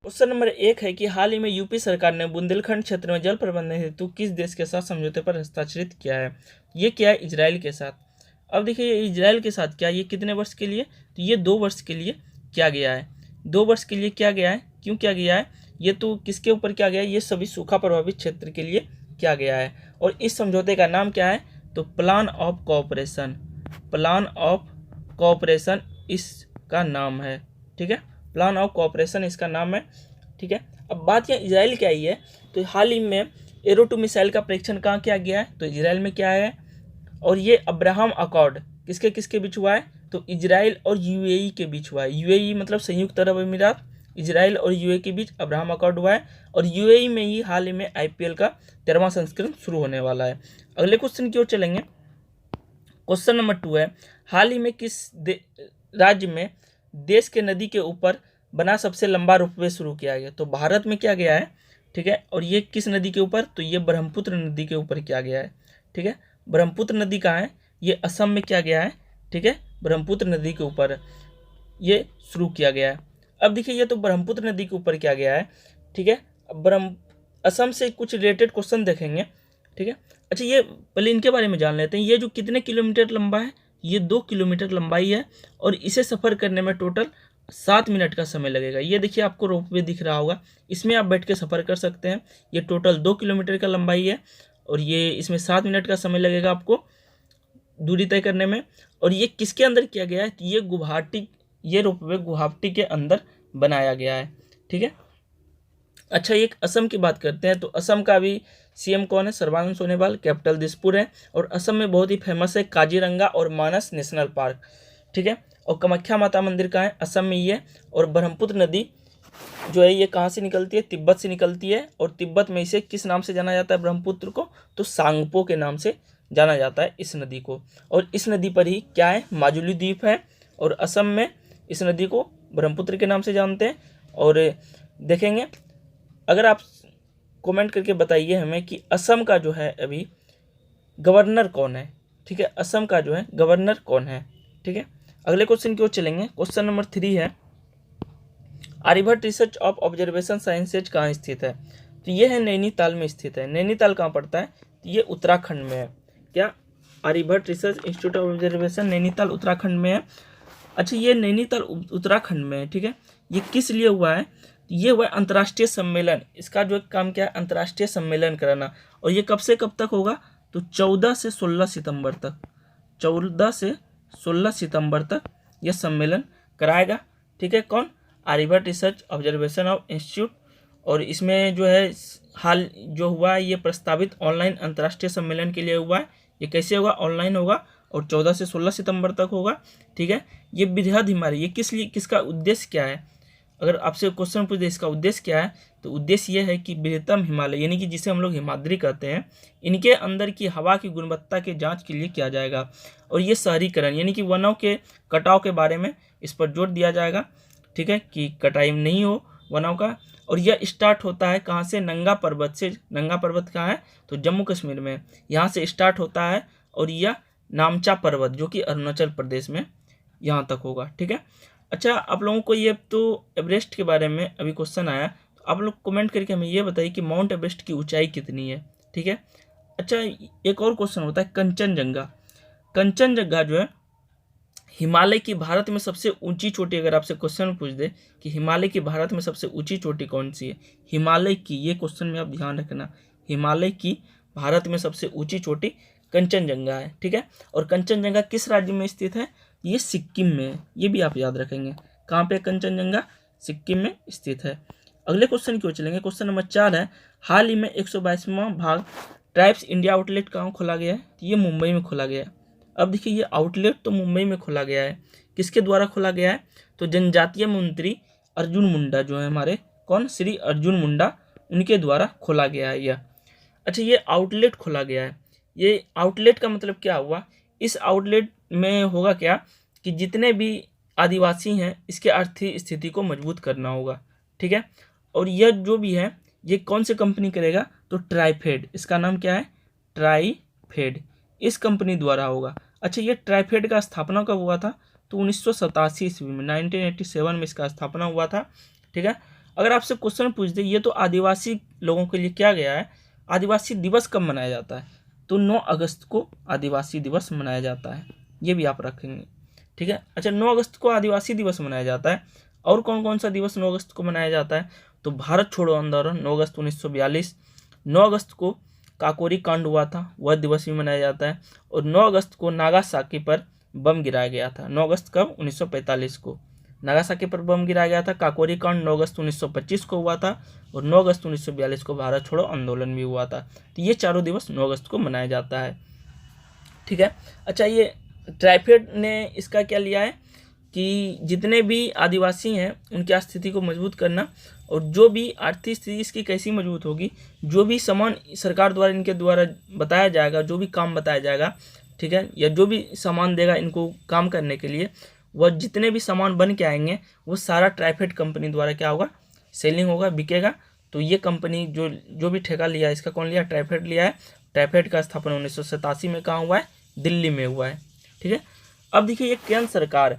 Question number 1 है कि हाल ही में यूपी सरकार ने बुंदेलखंड क्षेत्र में जल प्रबंधन हेतु किस देश के साथ समझौते पर हस्ताक्षरित किया है। ये क्या है, इजराइल के साथ। अब देखिए ये इजराइल के साथ क्या, ये कितने वर्ष के लिए, तो ये 2 वर्ष के लिए किया गया है। 2 वर्ष के लिए किया गया है, क्यों किया गया है, ये तो किसके ऊपर किया गया है, ये सभी सूखा प्रभावित क्षेत्र के लिए किया गया है। और इस समझौते का नाम क्या है, तो plan of cooperation. Plan of cooperation इसका नाम है, ठीक है, प्लान ऑफ कोऑपरेशन इसका नाम है, ठीक है। अब बात यहाँ इजराइल की आई है, तो हाल ही में एरो 2 मिसाइल का परीक्षण कहाँ किया गया है, तो इजराइल में किया है। और ये अब्राहम अकॉर्ड किसके किसके बीच हुआ है, तो इजराइल और यूएई के बीच हुआ है। यूएई मतलब संयुक्त अरब अमीरात, इजराइल और यूएई के बीच अब्राहम अकॉर्ड हुआ है। और यूएई में ही हाल ही में आईपीएल का 13वां संस्करण शुरू होने वाला है। अगले क्वेश्चन की ओर चलेंगे। क्वेश्चन नंबर 2 है, हाल ही में किस राज्य में देश के नदी के ऊपर बना सबसे लंबा रोपवे शुरू किया गया, तो भारत में किया गया है, ठीक है। और ये किस नदी के ऊपर, तो ये ब्रह्मपुत्र नदी के ऊपर किया गया है, ठीक है। ब्रह्मपुत्र नदी कहाँ है, ये असम में किया गया है, ठीक है। ब्रह्मपुत्र नदी के ऊपर ये शुरू किया गया है। अब देखिए ये तो ब्रह्मपुत्र नदी के ऊपर किया गया है, ठीक है। अब असम से कुछ रिलेटेड क्वेश्चन देखेंगे, ठीक है। अच्छा ये पहले इनके बारे में जान लेते हैं। ये जो कितने किलोमीटर लंबा है, ये 2 किलोमीटर लंबाई है और इसे सफ़र करने में टोटल 7 मिनट का समय लगेगा। ये देखिए आपको रोपवे दिख रहा होगा, इसमें आप बैठ के सफ़र कर सकते हैं। ये टोटल 2 किलोमीटर का लंबाई है और ये इसमें 7 मिनट का समय लगेगा आपको दूरी तय करने में। और ये किसके अंदर किया गया है, तो ये गुवाहाटी, ये रोपवे गुवाहाटी के अंदर बनाया गया है, ठीक है। अच्छा एक असम की बात करते हैं, तो असम का भी सीएम कौन है, सर्बानंद सोनोवाल। कैपिटल दिसपुर है। और असम में बहुत ही फेमस है काजीरंगा और मानस नेशनल पार्क, ठीक है। और कामाख्या माता मंदिर कहाँ है, असम में ही है। और ब्रह्मपुत्र नदी जो है ये कहाँ से निकलती है, तिब्बत से निकलती है। और तिब्बत में इसे किस नाम से जाना जाता है ब्रह्मपुत्र को, तो सांगपो के नाम से जाना जाता है इस नदी को। और इस नदी पर ही क्या है, माजुली द्वीप है। और असम में इस नदी को ब्रह्मपुत्र के नाम से जानते हैं। और देखेंगे, अगर आप कमेंट करके बताइए हमें कि असम का जो है अभी गवर्नर कौन है, ठीक है। असम का जो है गवर्नर कौन है, ठीक है। अगले क्वेश्चन की ओर चलेंगे। क्वेश्चन नंबर 3 है, Aryabhatta research of observation sciences कहाँ स्थित है, तो ये है नैनीताल में स्थित है। नैनीताल कहाँ पड़ता है, तो ये उत्तराखंड में है। क्या, Aryabhatta research institute of observation Nainital Uttarakhand में है। अच्छा ये नैनीताल उत्तराखंड में है, ठीक है। ये किस लिए हुआ है, ये हुआ अंतर्राष्ट्रीय सम्मेलन। इसका जो काम क्या है, अंतर्राष्ट्रीय सम्मेलन कराना। और ये कब से कब तक होगा, तो 14 से 16 सितंबर तक, 14 से 16 सितंबर तक यह सम्मेलन कराएगा, ठीक है। कौन, Aryabhatta research observation of institute. और इसमें जो है हाल जो हुआ है ये प्रस्तावित ऑनलाइन अंतर्राष्ट्रीय सम्मेलन के लिए हुआ है। ये कैसे होगा, ऑनलाइन होगा और 14 से 16 सितंबर तक होगा, ठीक है। ये बृहद हिमालय, ये किस लिए, किसका उद्देश्य क्या है, अगर आपसे क्वेश्चन पूछ दे इसका उद्देश्य क्या है, तो उद्देश्य यह है कि बृहत्तम हिमालय यानी कि जिसे हम लोग हिमाद्री कहते हैं, इनके अंदर की हवा की गुणवत्ता के जांच के लिए किया जाएगा। और ये शहरीकरण यानी कि वनों के कटाव के बारे में इस पर जोर दिया जाएगा, ठीक है, कि कटाई नहीं हो वनों का। और यह स्टार्ट होता है कहाँ से, नंगा पर्वत से। नंगा पर्वत कहाँ है, तो जम्मू कश्मीर में, यहाँ से स्टार्ट होता है। और यह नामचा पर्वत जो कि अरुणाचल प्रदेश में यहाँ तक होगा, ठीक है। अच्छा आप लोगों को ये तो एवरेस्ट के बारे में अभी क्वेश्चन आया, तो आप लोग कमेंट करके हमें ये बताइए कि माउंट एवरेस्ट की ऊंचाई कितनी है, ठीक है। अच्छा एक और क्वेश्चन होता है कंचनजंगा। कंचनजंगा जो है हिमालय की भारत में सबसे ऊंची चोटी, अगर आपसे क्वेश्चन पूछ दे कि हिमालय की भारत में सबसे ऊंची चोटी कौन सी है, हिमालय की, ये क्वेश्चन में आप ध्यान रखना, हिमालय की भारत में सबसे ऊंची चोटी कंचनजंगा है, ठीक है। और कंचनजंगा किस राज्य में स्थित है, ये सिक्किम में है, ये भी आप याद रखेंगे। कहाँ पे कंचनजंगा, सिक्किम में स्थित है। अगले क्वेश्चन की ओर चलेंगे। क्वेश्चन नंबर 4 है, हाल ही में 122वां भाग ट्राइब्स इंडिया आउटलेट कहाँ खोला गया है, तो ये मुंबई में खोला गया है। अब देखिए ये आउटलेट तो मुंबई में खोला गया है, किसके द्वारा खोला गया है, तो जनजातीय मंत्री अर्जुन मुंडा जो है हमारे, कौन, श्री अर्जुन मुंडा, उनके द्वारा खोला गया है यह। अच्छा ये आउटलेट खोला गया है, ये आउटलेट का मतलब क्या हुआ, इस आउटलेट में होगा क्या कि जितने भी आदिवासी हैं इसके आर्थिक स्थिति को मजबूत करना होगा, ठीक है। और यह जो भी है ये कौन सी कंपनी करेगा, तो ट्राइफेड, इसका नाम क्या है, ट्राइफेड, इस कंपनी द्वारा होगा। अच्छा ये ट्राइफेड का स्थापना कब हुआ था, तो 1987 ईस्वी में, 1987 में इसका स्थापना हुआ था, ठीक है। अगर आपसे क्वेश्चन पूछ दे ये तो आदिवासी लोगों के लिए क्या गया है, आदिवासी दिवस कब मनाया जाता है, तो 9 अगस्त को आदिवासी दिवस मनाया जाता है, ये भी आप रखेंगे। ठीक है, अच्छा 9 अगस्त को आदिवासी दिवस मनाया जाता है। और कौन कौन सा दिवस 9 अगस्त को मनाया जाता है, तो भारत छोड़ो आंदोलन 9 अगस्त 1942, 9 अगस्त को काकोरी कांड हुआ था वह दिवस भी मनाया जाता है, और 9 अगस्त को नागासाकी पर बम गिराया गया था। 9 अगस्त कब, 1945 को नागासाकी पर बम गिराया गया था। काकोरी कांड 9 अगस्त 1925 को हुआ था, और 9 अगस्त 1942 को भारत छोड़ो आंदोलन भी हुआ था। तो ये चारों दिवस 9 अगस्त को मनाया जाता है। ठीक है, अच्छा ये ट्राइफेड ने इसका क्या लिया है कि जितने भी आदिवासी हैं उनकी स्थिति को मजबूत करना, और जो भी आर्थिक स्थिति इसकी कैसी मजबूत होगी, जो भी सामान सरकार द्वारा इनके द्वारा बताया जाएगा, जो भी काम बताया जाएगा, ठीक है, या जो भी सामान देगा इनको काम करने के लिए, वह जितने भी सामान बन के आएंगे वो सारा ट्राइफेड कंपनी द्वारा क्या होगा, सेलिंग होगा, बिकेगा। तो ये कंपनी जो भी ठेका लिया है इसका कौन लिया, ट्राइफेड लिया है। ट्राइफेड का स्थापना 1987 में कहाँ हुआ है, दिल्ली में हुआ है। ठीक है, अब देखिए ये केंद्र सरकार,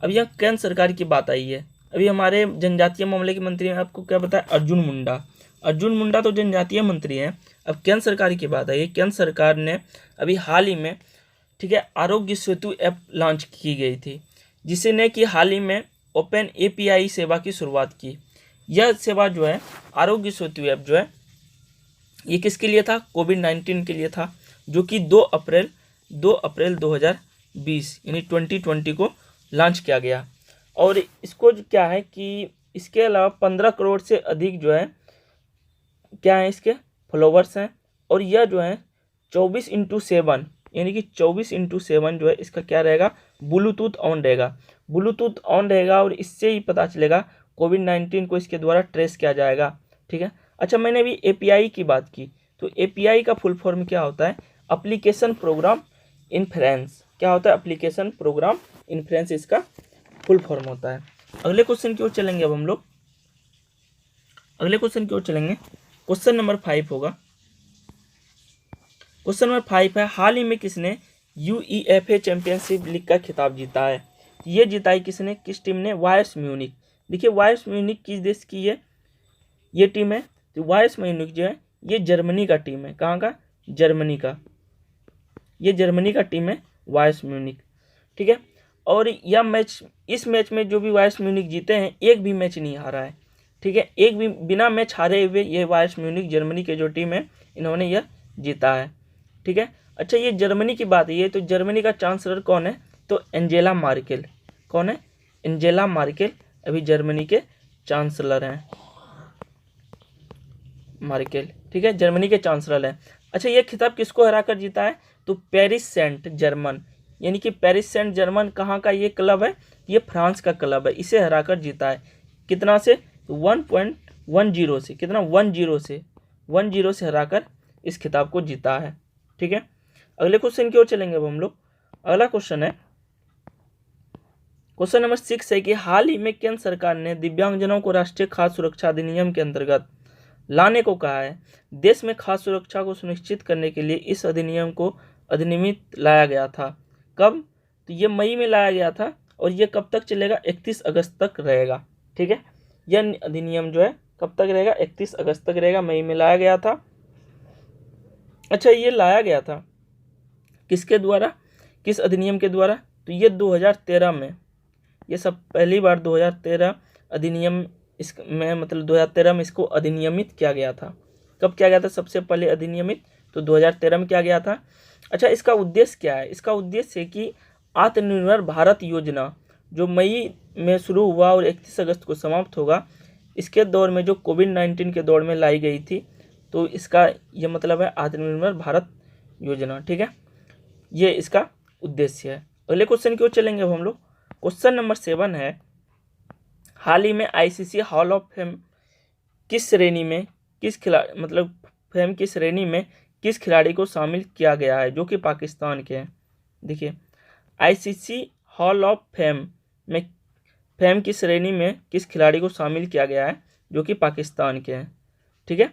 अब यह केंद्र सरकार की बात आई है। अभी हमारे जनजातीय मामले के मंत्री हैं, आपको क्या बताया, अर्जुन मुंडा। अर्जुन मुंडा तो जनजातीय मंत्री हैं। अब केंद्र सरकार की बात आई है, केंद्र सरकार ने अभी हाल ही में, ठीक है, आरोग्य सेतु ऐप लॉन्च की गई थी, जिसने कि हाल ही में ओपन एपीआई सेवा की शुरुआत की। यह सेवा जो है आरोग्य सेतु ऐप जो है ये किसके लिए था, कोविड-19 के लिए था, जो कि 2 अप्रैल 2020 यानी 2020 को लॉन्च किया गया। और इसको क्या है कि इसके अलावा 15 करोड़ से अधिक जो है क्या है इसके फॉलोवर्स हैं, और यह जो है 24/7 यानी कि 24/7 जो है इसका क्या रहेगा, ब्लूटूथ ऑन रहेगा। ब्लूटूथ ऑन रहेगा और इससे ही पता चलेगा कोविड-19 को इसके द्वारा ट्रेस किया जाएगा। ठीक है, अच्छा मैंने अभी एपीआई की बात की, तो एपीआई का फुल फॉर्म क्या होता है, एप्लीकेशन प्रोग्राम इन्फ्रेंस। क्या होता है, एप्लीकेशन प्रोग्राम इन्फ्रेंस इसका फुल फॉर्म होता है। अगले क्वेश्चन की ओर चलेंगे। अब हम लोग अगले क्वेश्चन की ओर चलेंगे। क्वेश्चन नंबर 5 होगा। क्वेश्चन नंबर 5 है, हाल ही में किसने यूईएफए चैंपियनशिप लीग का खिताब जीता है। ये जिताई किसने, किस टीम ने, वायर्स म्यूनिक। देखिए वायर्स म्यूनिक किस देश की है ये टीम है, तो वायर्स म्यूनिक जो है ये जर्मनी का टीम है। कहाँ का, जर्मनी का, ये जर्मनी का टीम है वायर्स म्यूनिक। ठीक है, और यह मैच, इस मैच में जो भी वायर्स म्यूनिक जीते हैं एक भी मैच नहीं हारा है। ठीक है, एक भी बिना मैच हारे हुए ये वायर्स म्यूनिक जर्मनी के जो टीम है इन्होंने यह जीता है। ठीक है, अच्छा ये जर्मनी की बात है, तो जर्मनी का चांसलर कौन है, तो एंजेला मार्केल। कौन है, एंजेला मार्केल अभी जर्मनी के चांसलर हैं, मार्केल। ठीक है, जर्मनी के चांसलर हैं। अच्छा ये खिताब किसको हरा कर जीता है, तो पेरिस सेंट जर्मन, यानी कि पेरिस सेंट जर्मन कहाँ का ये क्लब है, ये फ्रांस का क्लब है, इसे हरा कर जीता है। कितना से, तो 1.10 से, कितना 10 से हराकर इस खिताब को जीता है। ठीक है, अगले क्वेश्चन की ओर चलेंगे अब हम लोग। अगला क्वेश्चन है, क्वेश्चन नंबर 6 है कि हाल ही में केंद्र सरकार ने दिव्यांगजनों को राष्ट्रीय खाद्य सुरक्षा अधिनियम के अंतर्गत लाने को कहा है। देश में खाद्य सुरक्षा को सुनिश्चित करने के लिए इस अधिनियम को अधिनियमित लाया गया था। कब, तो ये मई में लाया गया था, और ये कब तक चलेगा, 31 अगस्त तक रहेगा। ठीक है, यह अधिनियम जो है कब तक रहेगा, 31 अगस्त तक रहेगा, मई में लाया गया था। अच्छा ये लाया गया था किसके द्वारा, किस अधिनियम के द्वारा, तो ये 2013 में, ये सब पहली बार 2013 अधिनियम इसमें, मतलब 2013 में इसको अधिनियमित किया गया था। कब किया गया था सबसे पहले अधिनियमित, तो 2013 में किया गया था। अच्छा इसका उद्देश्य क्या है, इसका उद्देश्य है कि आत्मनिर्भर भारत योजना जो मई में शुरू हुआ और 31 अगस्त को समाप्त होगा, इसके दौर में जो कोविड-19 के दौर में लाई गई थी, तो इसका ये मतलब है आत्मनिर्भर भारत योजना। ठीक है, ये इसका उद्देश्य है। अगले क्वेश्चन की ओर चलेंगे अब हम लोग। क्वेश्चन नंबर 7 है, हाल ही में आईसीसी हॉल ऑफ फेम किस श्रेणी में, किस खिलाड़ी, मतलब फेम की श्रेणी में किस खिलाड़ी को शामिल किया गया है, जो कि पाकिस्तान के हैं। देखिए आईसीसी हॉल ऑफ फेम में फेम की श्रेणी में किस खिलाड़ी को शामिल किया गया है, जो कि पाकिस्तान के हैं। ठीक है,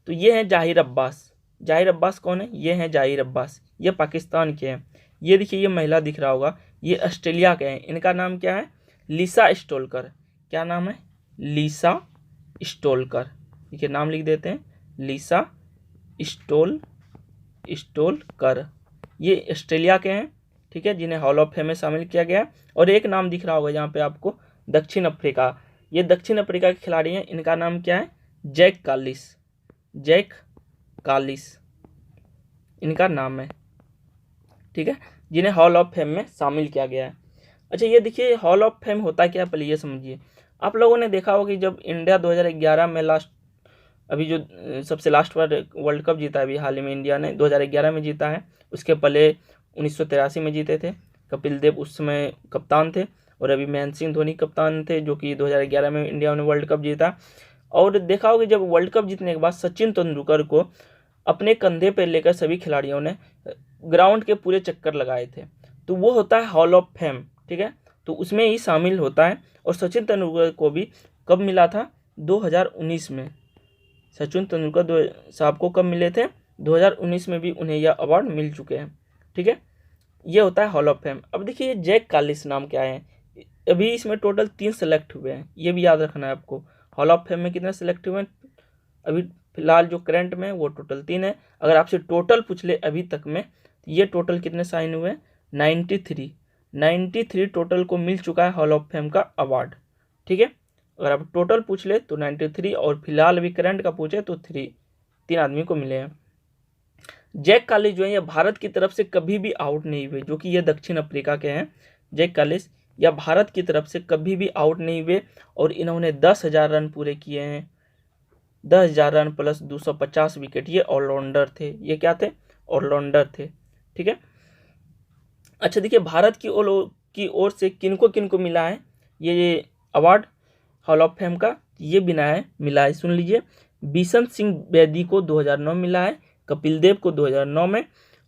तो ये हैं जाहिर अब्बास। जाहिर अब्बास कौन है, ये हैं जाहिर अब्बास, ये पाकिस्तान के हैं। ये देखिए ये महिला दिख रहा होगा, ये ऑस्ट्रेलिया के हैं। इनका नाम क्या है, लिसा स्टोलकर। क्या नाम है, लिसा स्टोलकर, देखिए नाम लिख देते हैं, लिसा स्टोलकर, ये ऑस्ट्रेलिया के हैं, ठीक है, जिन्हें हॉल ऑफ फेम में शामिल किया गया। और एक नाम दिख रहा होगा यहाँ पे आपको, दक्षिण अफ्रीका, ये दक्षिण अफ्रीका के खिलाड़ी हैं, इनका नाम क्या है, जैक कालिस इनका नाम है, ठीक है, जिन्हें हॉल ऑफ फेम में शामिल किया गया है। अच्छा ये देखिए हॉल ऑफ फेम होता क्या है, पहले ये समझिए। आप लोगों ने देखा होगा कि जब इंडिया 2011 में अभी जो सबसे लास्ट बार वर्ल्ड कप जीता है, अभी हाल ही में इंडिया ने 2011 में जीता है, उसके पहले 1983 में जीते थे, कपिल देव उस समय कप्तान थे, और अभी महेंद्र सिंह धोनी कप्तान थे, जो कि 2011 में इंडिया ने वर्ल्ड कप जीता। और देखा होगा जब वर्ल्ड कप जीतने के बाद सचिन तेंदुलकर को अपने कंधे पर लेकर सभी खिलाड़ियों ने ग्राउंड के पूरे चक्कर लगाए थे, तो वो होता है हॉल ऑफ फेम, ठीक है, तो उसमें ही शामिल होता है। और सचिन तेंदुलकर को भी कब मिला था, 2019 में, सचिन तेंदुलकर साहब को कब मिले थे, 2019 में भी उन्हें यह अवार्ड मिल चुके हैं, ठीक है, ये होता है हॉल ऑफ फेम। अब देखिए जैक कालिस नाम क्या है, अभी इसमें टोटल 3 सेलेक्ट हुए हैं, ये भी याद रखना है आपको। हॉल ऑफ फेम में कितने सेलेक्ट हुए हैं अभी फिलहाल जो करंट में, वो टोटल 3 है। अगर आपसे टोटल पूछ ले अभी तक में, तो ये टोटल कितने साइन हुए हैं, 93 टोटल को मिल चुका है हॉल ऑफ फेम का अवार्ड, ठीक है। अगर आप टोटल पूछ ले तो 93, और फिलहाल अभी करंट का पूछे तो 3 आदमी को मिले हैं। जैक कालिस जो है ये भारत की तरफ से कभी भी आउट नहीं हुए, जो कि ये दक्षिण अफ्रीका के हैं। जैक कालिस या भारत की तरफ से कभी भी आउट नहीं हुए, और इन्होंने 10,000 रन पूरे किए हैं, 10,000 रन प्लस 250 विकेट। ये ऑलराउंडर थे, ये क्या थे, ऑलराउंडर थे, ठीक है। अच्छा देखिए भारत की ओर से किनको मिला है ये अवार्ड हॉल ऑफ फेम का, ये मिला है, सुन लीजिए। बिशन सिंह बेदी को 2009 मिला है, कपिल देव को 2009 में,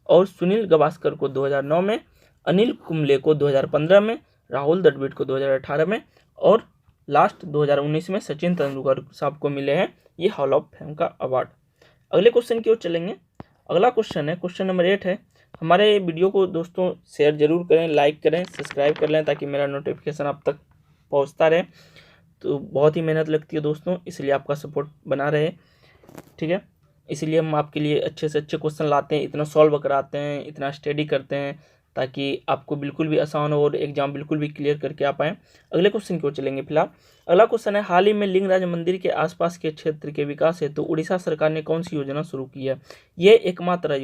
और सुनील गावस्कर को 2009 में, अनिल कुंबले को 2015 में, राहुल द्रविड़ को 2018 में, और लास्ट 2019 में सचिन तेंदुलकर साहब को मिले हैं ये हॉल ऑफ फेम का अवार्ड। अगले क्वेश्चन की ओर चलेंगे। अगला क्वेश्चन है, क्वेश्चन नंबर 8 है। हमारे वीडियो को दोस्तों शेयर जरूर करें, लाइक करें, सब्सक्राइब कर लें, ताकि मेरा नोटिफिकेशन आप तक पहुंचता रहे। तो बहुत ही मेहनत लगती है दोस्तों, इसलिए आपका सपोर्ट बना रहे, ठीक है। इसलिए हम आपके लिए अच्छे से अच्छे क्वेश्चन लाते हैं, इतना सॉल्व कराते हैं, इतना स्टडी करते हैं, ताकि आपको बिल्कुल भी आसान हो और एग्जाम बिल्कुल भी क्लियर करके आ पाएँ। अगले क्वेश्चन की ओर चलेंगे फिलहाल। अगला क्वेश्चन है, हाल ही में लिंगराज मंदिर के आसपास के क्षेत्र के विकास हेतु उड़ीसा सरकार ने कौन सी योजना शुरू की है। ये एकमात्रा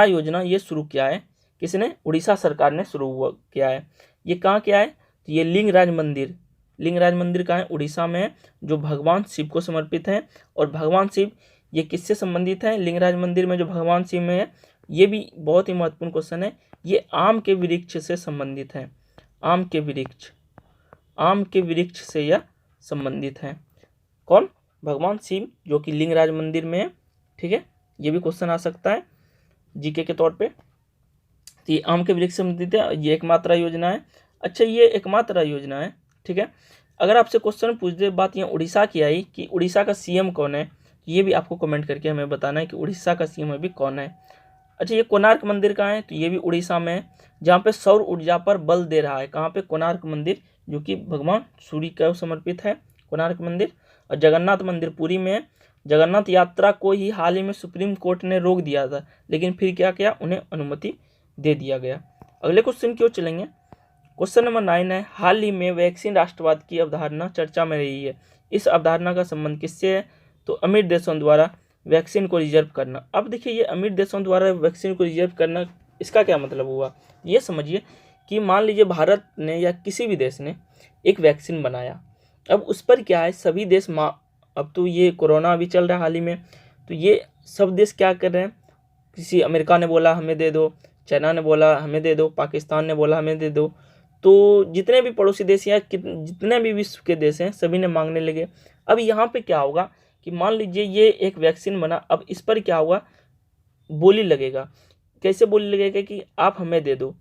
योजना ये शुरू किया है, किसने, उड़ीसा सरकार ने शुरू किया है। ये कहाँ किया है, तो ये लिंगराज मंदिर कहाँ है, उड़ीसा में है, जो भगवान शिव को समर्पित है। और भगवान शिव ये किससे संबंधित है, लिंगराज मंदिर में जो भगवान शिव में है, ये भी बहुत ही महत्वपूर्ण क्वेश्चन है, ये आम के वृक्ष से संबंधित है, आम के वृक्ष से यह संबंधित है। कौन, भगवान शिव, जो कि लिंगराज मंदिर में है, ठीक है। ये भी क्वेश्चन आ सकता है जीके के तौर पे। तो ये आम के वृक्ष से संबंधित है, ये एकमात्रा योजना है। अच्छा ये एकमात्रा योजना है, ठीक है। अगर आपसे क्वेश्चन पूछ दे, बात यहाँ उड़ीसा की आई कि उड़ीसा का सीएम कौन है, ये भी आपको कमेंट करके हमें बताना है कि उड़ीसा का सीएम अभी कौन है। अच्छा ये कोणार्क मंदिर कहाँ है, तो ये भी उड़ीसा में है, जहाँ पे सौर ऊर्जा पर बल दे रहा है। कहाँ पे, कोणार्क मंदिर, जो कि भगवान सूर्य को समर्पित है, कोणार्क मंदिर। और जगन्नाथ मंदिर पुरी में है। जगन्नाथ यात्रा को ही हाल ही में सुप्रीम कोर्ट ने रोक दिया था, लेकिन फिर क्या किया, उन्हें अनुमति दे दिया गया। अगले क्वेश्चन की ओर चलेंगे। क्वेश्चन नंबर 9 है, हाल ही में वैक्सीन राष्ट्रवाद की अवधारणा चर्चा में रही है। इस अवधारणा का संबंध किससे है, तो अमीर देशों द्वारा वैक्सीन को रिजर्व करना। अब देखिए ये अमीर देशों द्वारा वैक्सीन को रिजर्व करना, इसका क्या मतलब हुआ, ये समझिए कि मान लीजिए भारत ने या किसी भी देश ने एक वैक्सीन बनाया, अब उस पर क्या है, सभी देश अब तो ये कोरोना अभी चल रहा है हाल ही में, तो ये सब देश क्या कर रहे हैं, किसी अमेरिका ने बोला हमें दे दो, चाइना ने बोला हमें दे दो, पाकिस्तान ने बोला हमें दे दो, तो जितने भी पड़ोसी देश या जितने भी विश्व के देश हैं सभी ने मांगने लगे। अब यहाँ पे क्या होगा कि मान लीजिए ये एक वैक्सीन बना, अब इस पर क्या होगा, बोली लगेगा। कैसे बोली लगेगा कि आप हमें दे दो,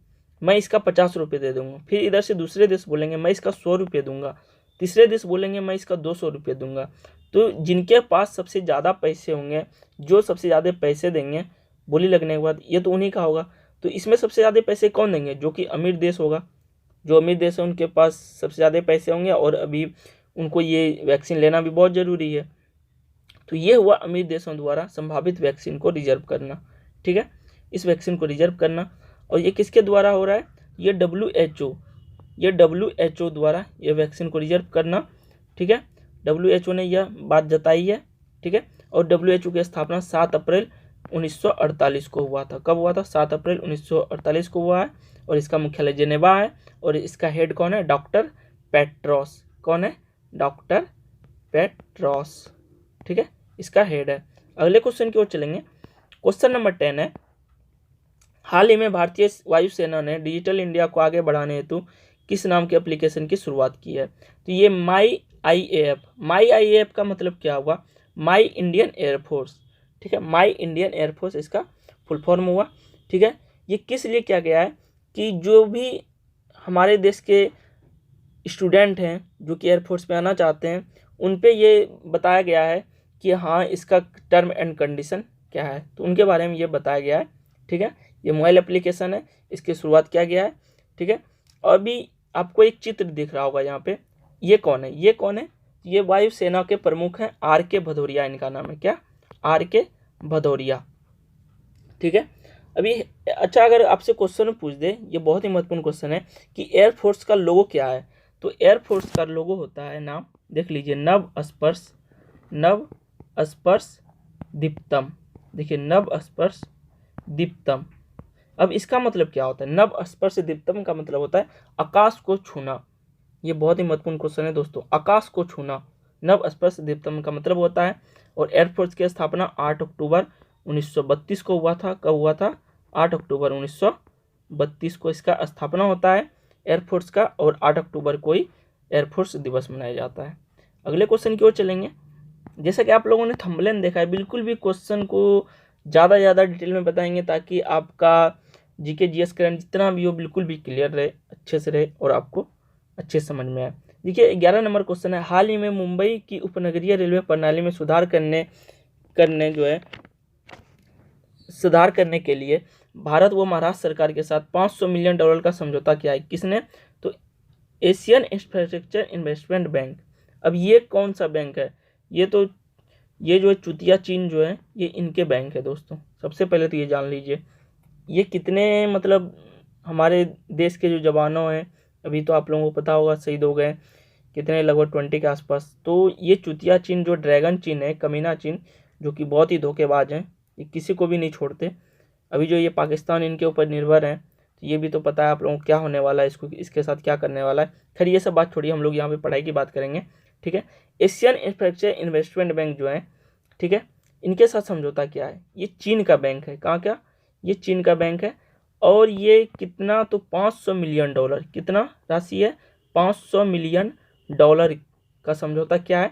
मैं इसका 50 रुपये दे दूंगा। फिर इधर से दूसरे देश बोलेंगे मैं इसका 100 रुपये दूंगा, तीसरे देश बोलेंगे मैं इसका 200 रुपये दूंगा। तो जिनके पास सबसे ज़्यादा पैसे होंगे, जो सबसे ज़्यादा पैसे देंगे बोली लगने के बाद, ये तो उन्हीं का होगा। तो इसमें सबसे ज़्यादा पैसे कौन देंगे, जो कि अमीर देश होगा। जो अमीर देश है उनके पास सबसे ज़्यादा पैसे होंगे, और अभी उनको ये वैक्सीन लेना भी बहुत ज़रूरी है। तो ये हुआ अमीर देशों द्वारा संभावित वैक्सीन को रिजर्व करना। ठीक है, इस वैक्सीन को रिजर्व करना, और ये किसके द्वारा हो रहा है? ये WHO द्वारा ये वैक्सीन को रिजर्व करना। ठीक है, WHO ने यह बात जताई है। ठीक है, और WHO की स्थापना 7 अप्रैल 1948 को हुआ था। कब हुआ था? 7 अप्रैल 1948 को हुआ है, और इसका मुख्यालय जेनेवा है, और इसका हेड कौन है? Doctor Petros. कौन है? Doctor Petros. ठीक है, इसका हेड है। अगले क्वेश्चन की ओर चलेंगे। क्वेश्चन नंबर 10 है, हाल ही में भारतीय वायुसेना ने डिजिटल इंडिया को आगे बढ़ाने हेतु किस नाम के एप्लीकेशन की शुरुआत की है? तो ये माई IAF का मतलब क्या हुआ? My Indian air force. ठीक है, माई इंडियन एयरफोर्स इसका फुल फॉर्म हुआ। ठीक है, ये किस लिए किया गया है कि जो भी हमारे देश के स्टूडेंट हैं जो कि एयरफोर्स में आना चाहते हैं, उन पे ये बताया गया है कि हाँ इसका टर्म एंड कंडीशन क्या है, तो उनके बारे में ये बताया गया है। ठीक है, ये मोबाइल एप्लीकेशन है, इसकी शुरुआत किया गया है। ठीक है, और भी आपको एक चित्र दिख रहा होगा यहाँ पे, ये कौन है? ये वायुसेना के प्रमुख हैं, RK भदौरिया इनका नाम है। क्या? RK भदौरिया। ठीक है, अभी अच्छा अगर आपसे क्वेश्चन पूछ दे, ये बहुत ही महत्वपूर्ण क्वेश्चन है कि एयरफोर्स का लोगो क्या है? तो एयरफोर्स का लोगो होता है, नाम देख लीजिए, नव स्पर्श दीप्तम। देखिए, नव स्पर्श दीप्तम। अब इसका मतलब क्या होता है? नव स्पर्श दीप्तम का मतलब होता है आकाश को छूना। ये बहुत ही महत्वपूर्ण क्वेश्चन है दोस्तों, आकाश को छूना, नव स्पर्श दीप्तम का मतलब होता है। और एयरफोर्स की स्थापना 8 अक्टूबर 1932 को हुआ था। कब हुआ था? 8 अक्टूबर 1932 को इसका स्थापना होता है एयरफोर्स का, और 8 अक्टूबर को ही एयरफोर्स दिवस मनाया जाता है। अगले क्वेश्चन की ओर चलेंगे। जैसा कि आप लोगों ने थंबनेल देखा है, बिल्कुल भी क्वेश्चन को ज़्यादा डिटेल में बताएंगे ताकि आपका GK GS करंट जितना भी हो बिल्कुल भी क्लियर रहे, अच्छे से रहे, और आपको अच्छे समझ में आए। देखिए 11 नंबर क्वेश्चन है, हाल ही में मुंबई की उपनगरीय रेलवे प्रणाली में सुधार करने के लिए भारत व महाराष्ट्र सरकार के साथ $500 मिलियन का समझौता किया है। किसने? तो एशियन इंफ्रास्ट्रक्चर इन्वेस्टमेंट बैंक। अब ये कौन सा बैंक है? ये जो है चुतिया चीन जो है, ये इनके बैंक है दोस्तों। सबसे पहले तो ये जान लीजिए, ये कितने मतलब हमारे देश के जो जवानों हैं, अभी तो आप लोगों को पता होगा शहीद हो गए कितने, लगभग 20 के आसपास। तो ये चुतिया चीन जो ड्रैगन चीन है, कमीना चीन, जो कि बहुत ही धोखेबाज हैं, ये किसी को भी नहीं छोड़ते। अभी जो ये पाकिस्तान इनके ऊपर निर्भर है, तो ये भी तो पता है आप लोगों को क्या होने वाला है, इसके साथ क्या करने वाला है। खैर ये सब बात छोड़िए, हम लोग यहाँ पे पढ़ाई की बात करेंगे। ठीक है, एशियन इंफ्रास्ट्रक्चर इन्वेस्टमेंट बैंक जो है, ठीक है, इनके साथ समझौता क्या है? ये चीन का बैंक है। कहाँ क्या? ये चीन का बैंक है, और ये कितना? तो $500 मिलियन। कितना राशि है? $500 मिलियन का समझौता क्या है?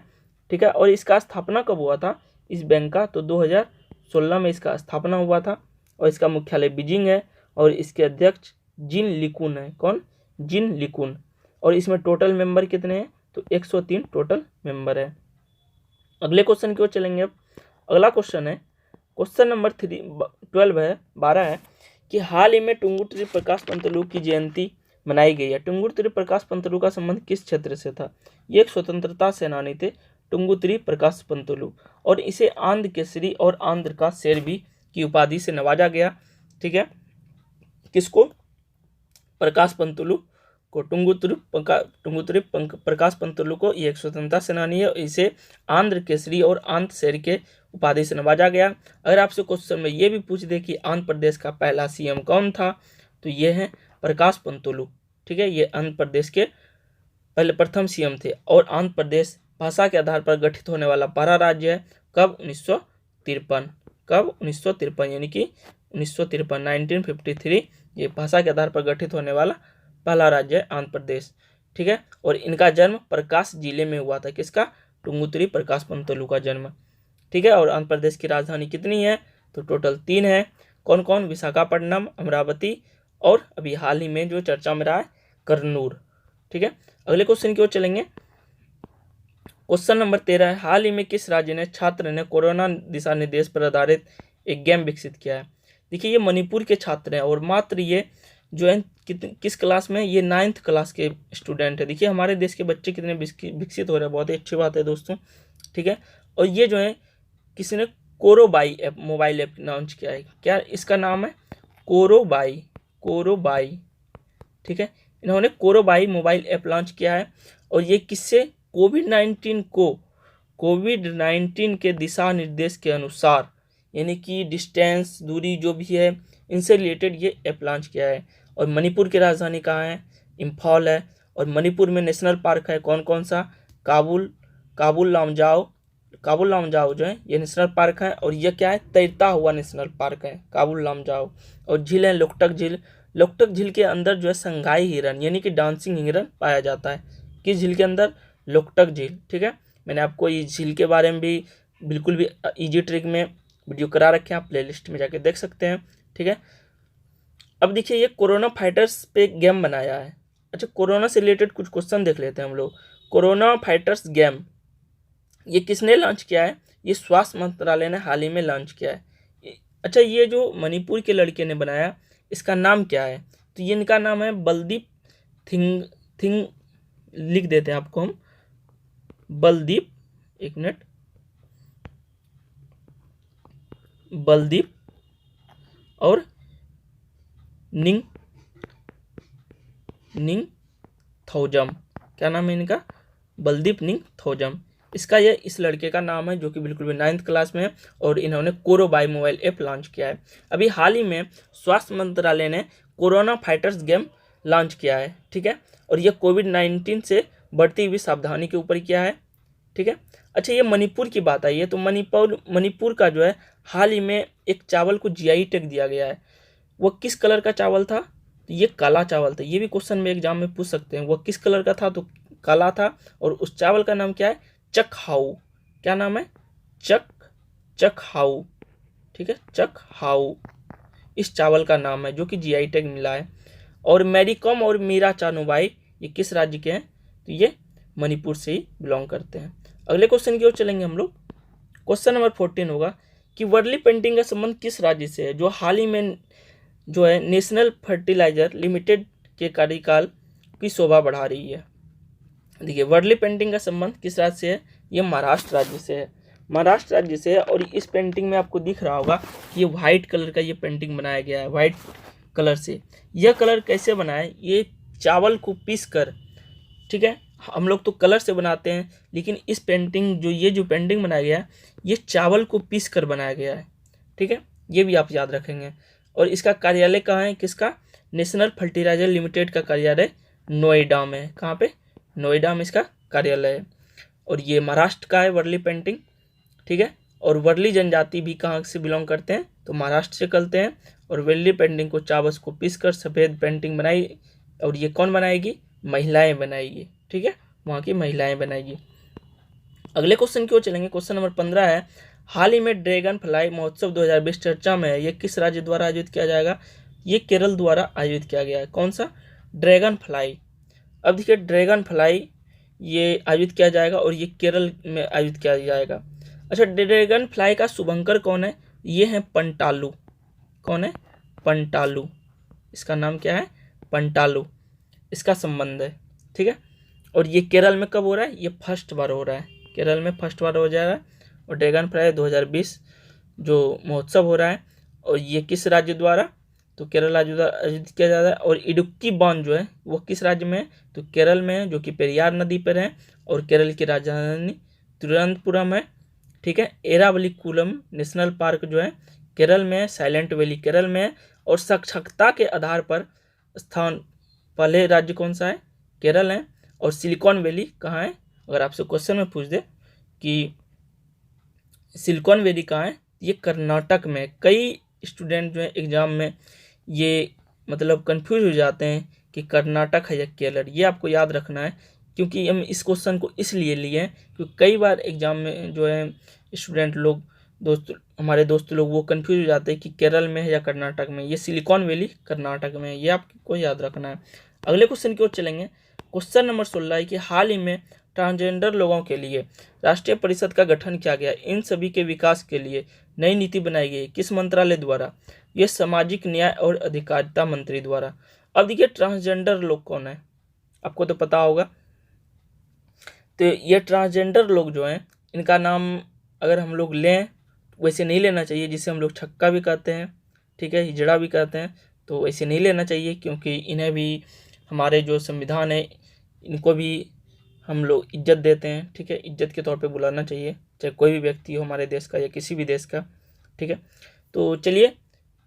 ठीक है, और इसका स्थापना कब हुआ था इस बैंक का? तो 2016 में इसका स्थापना हुआ था, और इसका मुख्यालय बीजिंग है, और इसके अध्यक्ष जिन लिकुन है। कौन? जिन लिकुन। और इसमें टोटल मेंबर कितने हैं? तो 103 टोटल मेंबर है। अगले क्वेश्चन की ओर चलेंगे। अब अगला क्वेश्चन है, क्वेश्चन नंबर 12 है कि हाल ही में टुंगुतुरी प्रकाश पंतलू की जयंती मनाई गई है। टुंगुतुरी प्रकाश पंतलू का संबंध किस क्षेत्र से था? ये एक स्वतंत्रता सेनानी थे, टुंगुतुरी प्रकाश पंतलू, और इसे आंध्र केसरी और आंध्र का शेर भी की उपाधि से नवाजा गया। ठीक है, किसको? प्रकाश पंतलू को, टुंगुतुरी प्रकाश पंतलू को। ये एक स्वतंत्रता सेनानी है, इसे आंध्र केसरी और आंध्र शेर के उपाधि से नवाजा गया। अगर आपसे क्वेश्चन में ये भी पूछ दे कि आंध्र प्रदेश का पहला CM कौन था, तो ये है प्रकाश पंतलू। ठीक है, ये आंध्र प्रदेश के पहले प्रथम CM थे, और आंध्र प्रदेश भाषा के आधार पर गठित होने वाला पहला राज्य है। कब? 1953। कब? 1953, यानी कि 1953 ये भाषा के आधार पर गठित होने वाला पहला राज्य है आंध्र प्रदेश। ठीक है, और इनका जन्म प्रकाश जिले में हुआ था। किसका? टुंगुतुरी प्रकाश पंतलू का जन्म। ठीक है, और आंध्र प्रदेश की राजधानी कितनी है? तो टोटल 3 है। कौन कौन? विशाखापट्टनम, अमरावती, और अभी हाल ही में जो चर्चा में रहा है कर्नूल। ठीक है, अगले क्वेश्चन की ओर चलेंगे। क्वेश्चन नंबर 13 है, हाल ही में किस राज्य ने छात्र ने कोरोना दिशा निर्देश पर आधारित एक गेम विकसित किया है? देखिए ये मणिपुर के छात्र हैं, और मात्र ये जो है किस क्लास में, ये 9th क्लास के स्टूडेंट है। देखिए हमारे देश के बच्चे कितने विकसित हो रहे हैं, बहुत ही अच्छी बात है दोस्तों, ठीक है। और ये जो है किसी ने कोरोबाई ऐप, मोबाइल ऐप लॉन्च किया है। क्या इसका नाम है? कोरोबाई, कोरोबाई, ठीक है। इन्होंने कोरोबाई मोबाइल ऐप लॉन्च किया है। और ये किससे? कोविड-19 के दिशा निर्देश के अनुसार, यानी कि डिस्टेंस, दूरी जो भी है, इनसे रिलेटेड ये ऐप लॉन्च किया है। और मणिपुर की राजधानी कहाँ है? इम्फाल है। और मणिपुर में नेशनल पार्क है कौन कौन सा? काबुल लामजाओ जो है ये नेशनल पार्क है। और ये क्या है? तैरता हुआ नेशनल पार्क है काबुल लामजाओ। और झील है लोकटक झील। लोकटक झील के अंदर जो है संगाई हिरन, यानी कि डांसिंग हिरन पाया जाता है। किस झील के अंदर? लोकटक झील, ठीक है। मैंने आपको इस झील के बारे में भी बिल्कुल भी इजी ट्रिक में वीडियो करा रखे हैं, आप प्लेलिस्ट में जाके देख सकते हैं, ठीक है। अब देखिए ये कोरोना फाइटर्स पे गेम बनाया है। अच्छा, कोरोना से रिलेटेड कुछ क्वेश्चन देख लेते हैं हम लोग। कोरोना फाइटर्स गेम ये किसने लॉन्च किया है? ये स्वास्थ्य मंत्रालय ने हाल ही में लॉन्च किया है। अच्छा, ये जो मणिपुर के लड़के ने बनाया, इसका नाम क्या है? तो ये इनका नाम है बलदीप थिंग थिंग लिख देते हैं आपको हम, बलदीप, एक मिनट, बलदीप और निंग थौजम। क्या नाम है इनका? बलदीप निंग थौजम। इसका ये इस लड़के का नाम है, जो कि बिल्कुल भी 9th क्लास में है। और इन्होंने कोरोबाई मोबाइल ऐप लॉन्च किया है। अभी हाल ही में स्वास्थ्य मंत्रालय ने कोरोना फाइटर्स गेम लॉन्च किया है, ठीक है। और ये कोविड-19 से बढ़ती हुई सावधानी के ऊपर किया है, ठीक है। अच्छा, ये मणिपुर की बात आई है, तो मणिपुर का जो है हाल ही में एक चावल को जीआई टैग दिया गया है। वो किस कलर का चावल था? तो ये काला चावल था। ये भी क्वेश्चन में एग्जाम में पूछ सकते हैं, वो किस कलर का था? तो काला था। और उस चावल का नाम क्या है? चकहाऊ। क्या नाम है? चकहाऊ, ठीक है, चकहाऊ इस चावल का नाम है, जो कि जीआई टैग मिला है। और मैरी कॉम और मीरा चानूबाई ये किस राज्य के हैं? तो ये मणिपुर से ही बिलोंग करते हैं। अगले क्वेश्चन की ओर चलेंगे हम लोग। क्वेश्चन नंबर 14 होगा कि वर्ली पेंटिंग का संबंध किस राज्य से है, जो हाल ही में जो है नेशनल फर्टिलाइजर लिमिटेड के कार्यकाल की शोभा बढ़ा रही है। देखिए वर्ली पेंटिंग का संबंध किस राज्य से है? ये महाराष्ट्र राज्य से है, महाराष्ट्र राज्य से है। और इस पेंटिंग में आपको दिख रहा होगा कि ये व्हाइट कलर का ये पेंटिंग बनाया गया है, व्हाइट कलर से। यह कलर कैसे बना है? ये चावल को पीस कर, ठीक है, हम लोग तो कलर से बनाते हैं, लेकिन इस पेंटिंग जो पेंटिंग बनाया गया है, ये चावल को पीस कर बनाया गया है, ठीक है। ये भी आप याद रखेंगे। और इसका कार्यालय कहाँ है? किसका? नेशनल फर्टिलाइजर लिमिटेड का कार्यालय नोएडा में है। कहाँ पे? नोएडा में इसका कार्यालय है। और ये महाराष्ट्र का है वर्ली पेंटिंग, ठीक है। और वर्ली जनजाति भी कहाँ से बिलोंग करते हैं? तो महाराष्ट्र से करते हैं। और वर्ली पेंटिंग को चावल को पीस कर सफ़ेद पेंटिंग बनाई। और ये कौन बनाएगी? महिलाएं बनाएगी, ठीक है, वहाँ की महिलाएं बनाएगी। अगले क्वेश्चन की ओर चलेंगे। क्वेश्चन नंबर 15 है, हाल ही में ड्रैगन फ्लाई महोत्सव 2020 चर्चा में है। ये किस राज्य द्वारा आयोजित किया जाएगा? ये केरल द्वारा आयोजित किया गया है। कौन सा? Dragon fly. अब देखिए ड्रैगन फ्लाई ये आयोजित किया जाएगा और ये केरल में आयोजित किया जाएगा। अच्छा, ड्रैगन फ्लाई का शुभंकर कौन है? ये है पंटालू। कौन है? पंटालू। इसका नाम क्या है? पंटालू। इसका संबंध है, ठीक है। और ये केरल में कब हो रहा है? ये फर्स्ट बार हो रहा है, केरल में फर्स्ट बार हो जा रहा है। और ड्रैगन फ्लाई 2020 जो महोत्सव हो रहा है, और ये किस राज्य द्वारा? तो केरल राज्य द्वारा आयोजित किया जा रहा है। और इडुक्की बांध जो है वो किस राज्य में है? तो केरल में है, जो कि पेरियार नदी पर है। और केरल की राजधानी तिरुवनंतपुरम है, ठीक है। एरावलीकुलम नेशनल पार्क जो है केरल में है, साइलेंट वैली केरल में है। और साक्षरता के आधार पर स्थान पहले राज्य कौन सा है? केरल है। और सिलिकॉन वैली कहाँ है? अगर आपसे क्वेश्चन में पूछ दे कि सिलिकॉन वैली कहाँ है, ये कर्नाटक में। कई स्टूडेंट जो है एग्जाम में ये मतलब कंफ्यूज हो जाते हैं कि कर्नाटक है या केरल। ये आपको याद रखना है, क्योंकि हम इस क्वेश्चन को इसलिए लिए हैं क्योंकि कई बार एग्जाम में जो है स्टूडेंट लोग, हमारे दोस्त लोग वो कंफ्यूज हो जाते हैं कि केरल में है या कर्नाटक में। ये सिलिकॉन वैली कर्नाटक में है, ये आपको याद रखना है। अगले क्वेश्चन की ओर चलेंगे। क्वेश्चन नंबर 16 है कि हाल ही में ट्रांसजेंडर लोगों के लिए राष्ट्रीय परिषद का गठन किया गया। इन सभी के विकास के लिए नई नीति बनाई गई। किस मंत्रालय द्वारा? यह सामाजिक न्याय और अधिकारिता मंत्री द्वारा। अब देखिए ट्रांसजेंडर लोग कौन है, आपको तो पता होगा। तो ये ट्रांसजेंडर लोग जो हैं, इनका नाम अगर हम लोग लें, वैसे नहीं लेना चाहिए, जिसे हम लोग छक्का भी कहते हैं, ठीक है, हिजड़ा भी कहते हैं, तो वैसे नहीं लेना चाहिए, क्योंकि इन्हें भी हमारे जो संविधान है इनको भी हम लोग इज्जत देते हैं, ठीक है, इज्जत के तौर पे बुलाना चाहिए, चाहे कोई भी व्यक्ति हो हमारे देश का या किसी भी देश का, ठीक है। तो चलिए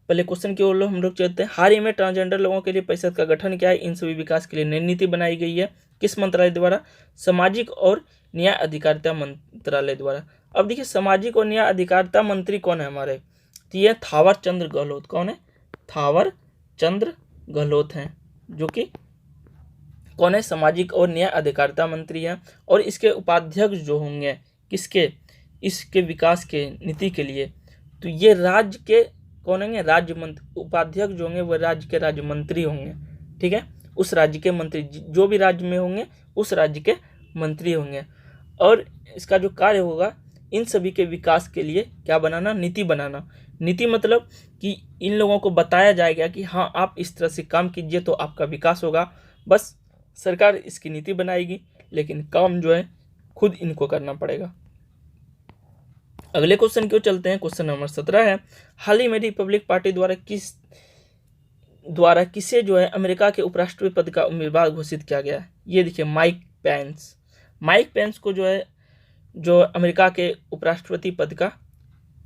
पहले क्वेश्चन की ओर हम लोग चलते हैं। हाल ही में ट्रांसजेंडर लोगों के लिए परिषद का गठन क्या है, इन सभी विकास के लिए नई नीति बनाई गई है, किस मंत्रालय द्वारा, सामाजिक और न्याय अधिकारिता मंत्रालय द्वारा। अब देखिए सामाजिक और न्याय अधिकारिता मंत्री कौन है हमारे, तो ये थावर चंद्र गहलोत। कौन है, थावर चंद्र गहलोत हैं, जो कि कौन है, सामाजिक और न्याय अधिकारिता मंत्री हैं। और इसके उपाध्यक्ष जो होंगे किसके, इसके विकास के नीति के लिए, तो ये राज्य के कौन होंगे, राज्य मंत्री। उपाध्यक्ष जो होंगे वो राज्य के राज्य मंत्री होंगे, ठीक है, उस राज्य के मंत्री, जो भी राज्य में होंगे उस राज्य के मंत्री होंगे। और इसका जो कार्य होगा इन सभी के विकास के लिए क्या बनाना, नीति बनाना। नीति मतलब कि इन लोगों को बताया जाएगा कि हाँ आप इस तरह से काम कीजिए तो आपका विकास होगा, बस सरकार इसकी नीति बनाएगी, लेकिन काम जो है खुद इनको करना पड़ेगा। अगले क्वेश्चन की ओर चलते हैं। क्वेश्चन नंबर 17 है, हाल ही में रिपब्लिक पार्टी द्वारा किसे जो है अमेरिका के उपराष्ट्रपति पद का उम्मीदवार घोषित किया गया है। ये देखिए माइक पेंस। माइक पेंस को जो है जो अमेरिका के उपराष्ट्रपति पद का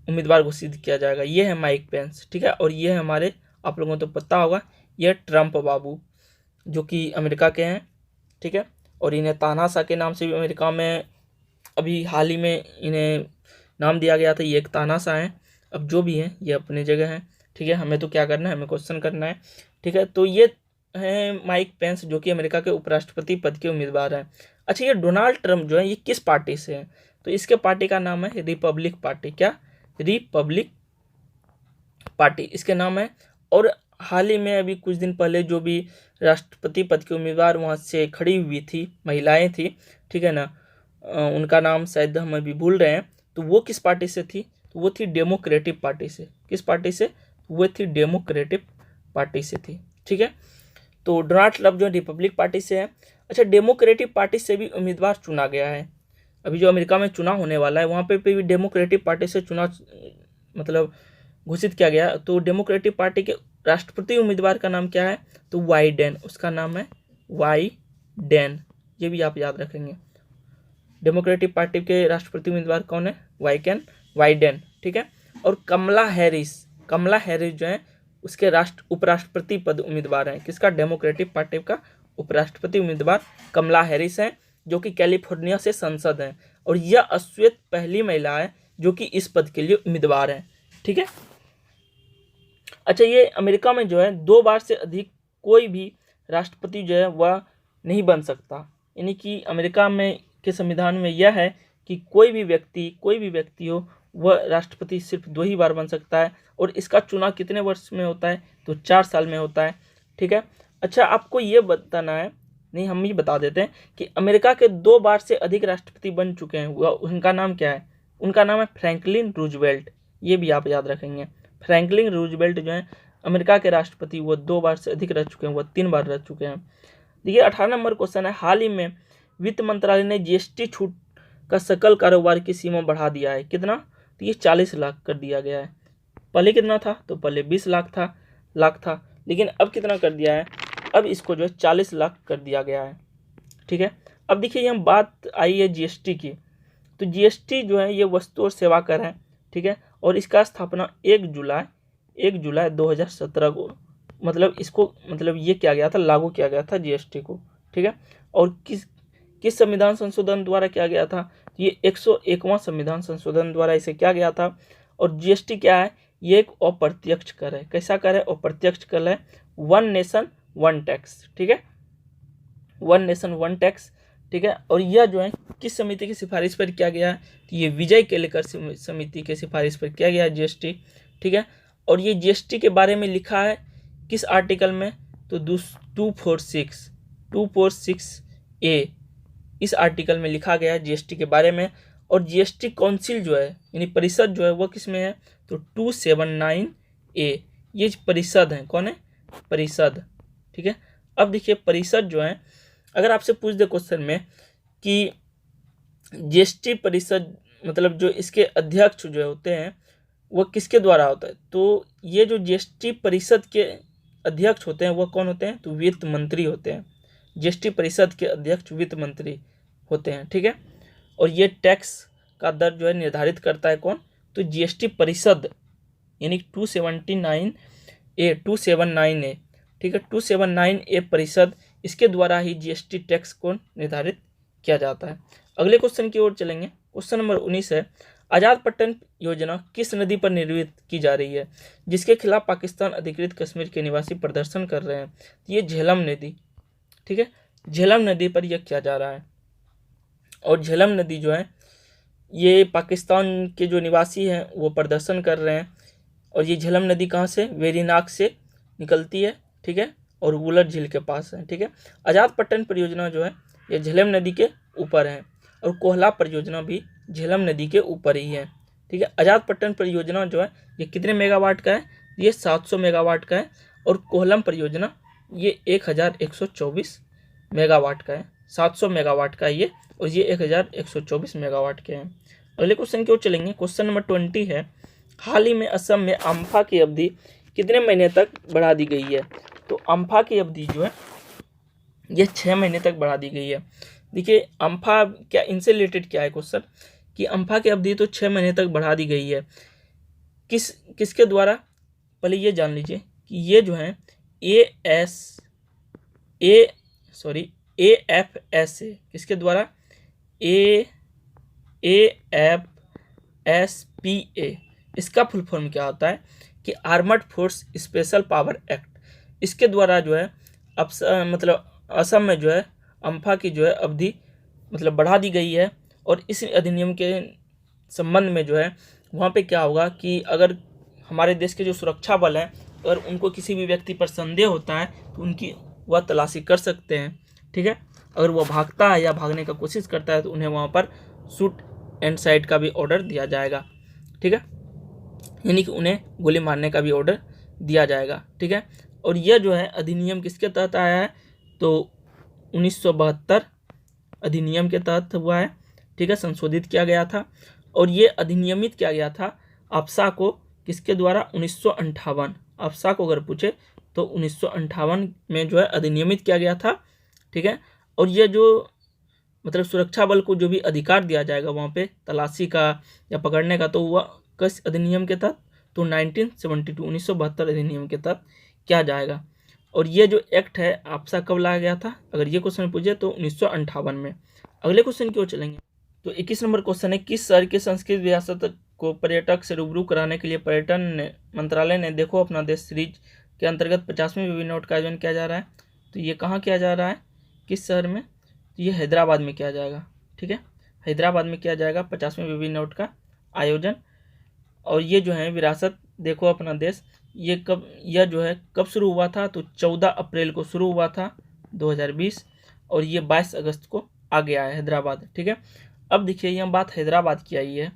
उम्मीदवार घोषित किया जाएगा, ये है माइक पेंस, ठीक है। और ये है हमारे, आप लोगों को तो पता होगा, ये ट्रम्प बाबू जो कि अमेरिका के हैं, ठीक है। और इन्हें तानाशाह के नाम से भी अमेरिका में अभी हाल ही में इन्हें नाम दिया गया था, ये एक तानाशाह हैं। अब जो भी हैं ये अपनी जगह हैं, ठीक है, हमें तो क्या करना है, हमें क्वेश्चन करना है, ठीक है। तो ये हैं माइक पेंस जो कि अमेरिका के उपराष्ट्रपति पद के उम्मीदवार हैं। अच्छा, ये डोनाल्ड ट्रम्प जो है ये किस पार्टी से हैं, तो इसके पार्टी का नाम है रिपब्लिक पार्टी। क्या, रिपब्लिक पार्टी इसके नाम है। और हाल ही में अभी कुछ दिन पहले जो भी राष्ट्रपति पद के उम्मीदवार वहाँ से खड़ी हुई थी, महिलाएं थी, ठीक है ना, उनका नाम शायद हम अभी भूल रहे हैं, तो वो किस पार्टी से थी, तो वो थी डेमोक्रेटिक पार्टी से। किस पार्टी से, वो थी डेमोक्रेटिक पार्टी से थी, ठीक है। तो डोनाल्ड ट्रम्प जो रिपब्लिक पार्टी से है। अच्छा, डेमोक्रेटिक पार्टी से भी उम्मीदवार चुना गया है। अभी जो अमेरिका में चुनाव होने वाला है वहाँ पे भी डेमोक्रेटिक पार्टी से चुनाव मतलब घोषित किया गया। तो डेमोक्रेटिक पार्टी के राष्ट्रपति उम्मीदवार का नाम क्या है, तो वाइडेन, उसका नाम है वाइडेन, ये भी आप याद रखेंगे। डेमोक्रेटिक पार्टी के राष्ट्रपति उम्मीदवार कौन है, वाइडेन, ठीक है। और कमला हैरिस जो है उसके उपराष्ट्रपति पद उम्मीदवार हैं। किसका, डेमोक्रेटिक पार्टी का उपराष्ट्रपति उम्मीदवार कमला हैरिस हैं, जो कि कैलिफोर्निया से सांसद हैं। और यह अश्वेत पहली महिला है जो कि इस पद के लिए उम्मीदवार हैं, ठीक है। अच्छा, ये अमेरिका में जो है 2 बार से अधिक कोई भी राष्ट्रपति जो है वह नहीं बन सकता। यानी कि अमेरिका में के संविधान में यह है कि कोई भी व्यक्ति हो वह राष्ट्रपति सिर्फ 2 ही बार बन सकता है। और इसका चुनाव कितने वर्ष में होता है, तो 4 साल में होता है, ठीक है। अच्छा, आपको ये बताना है, नहीं हम ही बता देते हैं कि अमेरिका के 2 बार से अधिक राष्ट्रपति बन चुके हैं, उनका नाम क्या है, उनका नाम है फ्रैंकलिन रूजवेल्ट। ये भी आप याद रखेंगे। फ्रैंकलिन रूजवेल्ट जो है अमेरिका के राष्ट्रपति, वो 2 बार से अधिक रह चुके हैं, वो 3 बार रह चुके हैं। देखिए 18 नंबर क्वेश्चन है, हाल ही में वित्त मंत्रालय ने जीएसटी छूट का सकल कारोबार की सीमा बढ़ा दिया है। कितना, तो ये 40 लाख कर दिया गया है। पहले कितना था, तो पहले 20 लाख था, लेकिन अब कितना कर दिया है, अब इसको जो है 40 लाख कर दिया गया है, ठीक है। अब देखिए यहाँ बात आई है जीएसटी की, तो जीएसटी जो है ये वस्तु और सेवा कर है, ठीक है। और इसका स्थापना 1 जुलाई 2017 को ये किया गया था, लागू किया गया था जीएसटी को, ठीक है। और किस संविधान संशोधन द्वारा किया गया था, ये 101वां संविधान संशोधन द्वारा इसे किया गया था। और जीएसटी क्या है, ये एक अप्रत्यक्ष कर है। कैसा कर है, अप्रत्यक्ष कर है, 1 नेशन 1 टैक्स, ठीक है, 1 नेशन 1 टैक्स, ठीक है। और यह जो है किस समिति की सिफारिश पर किया गया है, तो ये विजय केलेकर समिति के सिफारिश पर किया गया है जीएसटी, ठीक है। और ये जीएसटी के बारे में लिखा है किस आर्टिकल में, तो 246A इस आर्टिकल में लिखा गया है जीएसटी के बारे में। और जीएसटी काउंसिल जो है यानी परिषद जो है वो किस में है, तो 279A ये परिषद है। कौन है, परिषद, ठीक है। अब देखिए परिषद जो है, अगर आपसे पूछ दे क्वेश्चन में कि जीएसटी परिषद मतलब जो इसके अध्यक्ष जो होते हैं वो किसके द्वारा होता है, तो ये जो जीएसटी परिषद के अध्यक्ष होते हैं वो कौन होते हैं, तो वित्त मंत्री होते हैं। जीएसटी परिषद के अध्यक्ष वित्त मंत्री होते हैं, ठीक है। और ये टैक्स का दर जो है निर्धारित करता है कौन, तो जीएसटी परिषद, यानी 279A, ठीक है, 279A परिषद, इसके द्वारा ही जीएसटी टैक्स को निर्धारित किया जाता है। अगले क्वेश्चन की ओर चलेंगे। क्वेश्चन नंबर 19 है, आज़ाद पट्टन योजना किस नदी पर निर्मित की जा रही है, जिसके खिलाफ पाकिस्तान अधिकृत कश्मीर के निवासी प्रदर्शन कर रहे हैं। ये झेलम नदी, ठीक है, झेलम नदी पर यह किया जा रहा है। और झेलम नदी जो है ये पाकिस्तान के जो निवासी हैं वो प्रदर्शन कर रहे हैं। और ये झेलम नदी कहाँ से, वेरीनाग से निकलती है, ठीक है, और वुलर झील के पास है, ठीक है। आज़ाद पट्टन परियोजना जो है ये झेलम नदी के ऊपर है, और कोहला परियोजना भी झेलम नदी के ऊपर ही है, ठीक है। आज़ाद पट्टन परियोजना जो है ये कितने मेगावाट का है, ये 700 मेगावाट का है। और कोहलम परियोजना ये 1124 मेगावाट का है, 700 मेगावाट का है ये, और ये 1124 मेगावाट के हैं। अगले क्वेश्चन की ओर चलेंगे। क्वेश्चन नंबर 20 है, हाल ही में असम में अम्फा की अवधि कितने महीने तक बढ़ा दी गई है, तो अम्फा की अवधि जो है ये 6 महीने तक बढ़ा दी गई है। देखिए अम्फा क्या, इनसे रिलेटेड क्या है क्वेश्चन, कि अम्फा की अवधि तो 6 महीने तक बढ़ा दी गई है, किसके द्वारा, पहले ये जान लीजिए कि ये जो है AFSA किसके द्वारा, AFSPA, इसका फुल फॉर्म क्या होता है कि armoured force special power act, इसके द्वारा जो है मतलब असम में जो है अम्फा की जो है अवधि मतलब बढ़ा दी गई है। और इस अधिनियम के संबंध में जो है वहाँ पे क्या होगा कि अगर हमारे देश के जो सुरक्षा बल हैं, अगर उनको किसी भी व्यक्ति पर संदेह होता है तो उनकी वह तलाशी कर सकते हैं, ठीक है। अगर वह भागता है या भागने का कोशिश करता है तो उन्हें वहाँ पर शूट एंड साइड का भी ऑर्डर दिया जाएगा, ठीक है, यानी कि उन्हें गोली मारने का भी ऑर्डर दिया जाएगा, ठीक है। और यह जो है अधिनियम किसके तहत आया है, तो 1972 अधिनियम के तहत हुआ है, ठीक है, संशोधित किया गया था। और ये अधिनियमित किया गया था अप्सा को किसके द्वारा, 1958, अप्सा को अगर पूछे तो 1958 में जो है अधिनियमित किया गया था, ठीक है। और ये जो मतलब सुरक्षा बल को जो भी अधिकार दिया जाएगा वहाँ पे तलाशी का या पकड़ने का, तो वह किस अधिनियम के तहत, तो 1972 अधिनियम के तहत किया जाएगा। और ये जो एक्ट है आपसा कब लाया गया था, अगर ये क्वेश्चन पूछे तो 1958 में। अगले क्वेश्चन की ओर चलेंगे। तो 21 नंबर क्वेश्चन है, किस शहर की संस्कृत विरासत को पर्यटक से रूबरू कराने के लिए पर्यटन मंत्रालय ने देखो अपना देश सीरीज के अंतर्गत 50वें विभिन्न नोट का आयोजन किया जा रहा है। तो ये कहाँ किया जा रहा है, किस शहर में, तो ये हैदराबाद में किया जाएगा, ठीक है, हैदराबाद में किया जाएगा 50वें विभिन्न नोट का आयोजन। और ये जो है विरासत देखो अपना देश, ये जो है कब शुरू हुआ था, तो 14 अप्रैल को शुरू हुआ था 2020, और ये 22 अगस्त को आ गया है हैदराबाद, ठीक है। अब देखिए यहाँ बात हैदराबाद की आई है,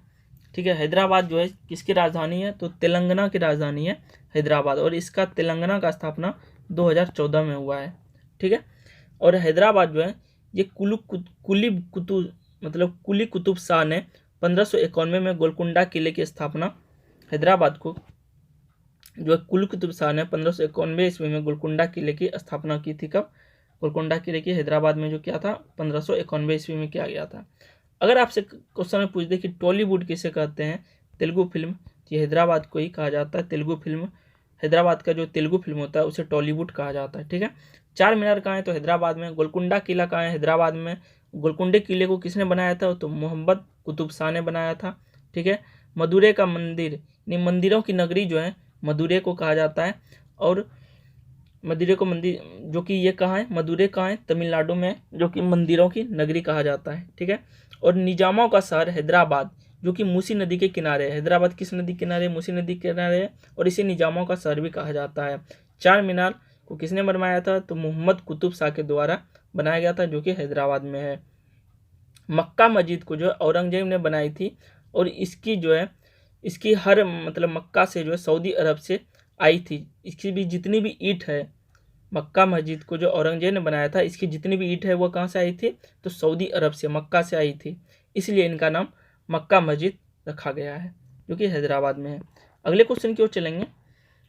ठीक है। हैदराबाद जो है किसकी राजधानी है, तो तेलंगाना की राजधानी है हैदराबाद, और इसका तेलंगाना का स्थापना 2014 में हुआ है, ठीक है। और हैदराबाद जो है ये कुली कुतुब शाह ने 1591 में गोलकुंडा किले की स्थापना, हैदराबाद को जो है कुली कुतुब शाह ने 1591 ईस्वी में गोलकुंडा किले की स्थापना की थी। कब, गोलकुंडा किले की हैदराबाद में जो किया था 1591 ईस्वी में किया गया था। अगर आपसे क्वेश्चन में पूछ दे कि टॉलीवुड किसे कहते हैं, तेलुगु फिल्म, ये हैदराबाद को ही कहा जाता है तेलुगु फिल्म, हैदराबाद का जो तेलुगु फिल्म होता है उसे टॉलीवुड कहा जाता है, ठीक है। चार मीनार कहाँ है, तो हैदराबाद में। गोलकुंडा किला कहाँ है, हैदराबाद में। गोलकुंडे किले को किसने बनाया था, तो मोहम्मद कुतुब शाह ने बनाया था, ठीक है। मदुरै का मंदिर, यानी मंदिरों की नगरी जो है मदुरै को कहा जाता है। और मदुरै को मंदिर जो कि ये कहाँ है, मदुरै कहाँ है, तमिलनाडु में, जो कि मंदिरों की नगरी कहा जाता है, ठीक है। और निजामों का शहर हैदराबाद जो कि मूसी नदी के किनारे है, हैदराबाद किस नदी के किनारे, मूसी नदी के किनारे है, और इसे निजामों का शहर भी कहा जाता है। चार मीनार को किसने बनवाया था, तो मोहम्मद कुतुब शाह के द्वारा बनाया गया था, जो कि हैदराबाद में है। मक्का मस्जिद को जो है औरंगजेब ने बनाई थी, और इसकी जो है इसकी हर मतलब मक्का से जो है सऊदी अरब से आई थी, इसकी भी जितनी भी ईंट है मक्का मस्जिद को जो औरंगजेब ने बनाया था, इसकी जितनी भी ईंट है वो कहाँ से आई थी, तो सऊदी अरब से, मक्का से आई थी, इसलिए इनका नाम मक्का मस्जिद रखा गया है, जो कि हैदराबाद में है। अगले क्वेश्चन की ओर चलेंगे।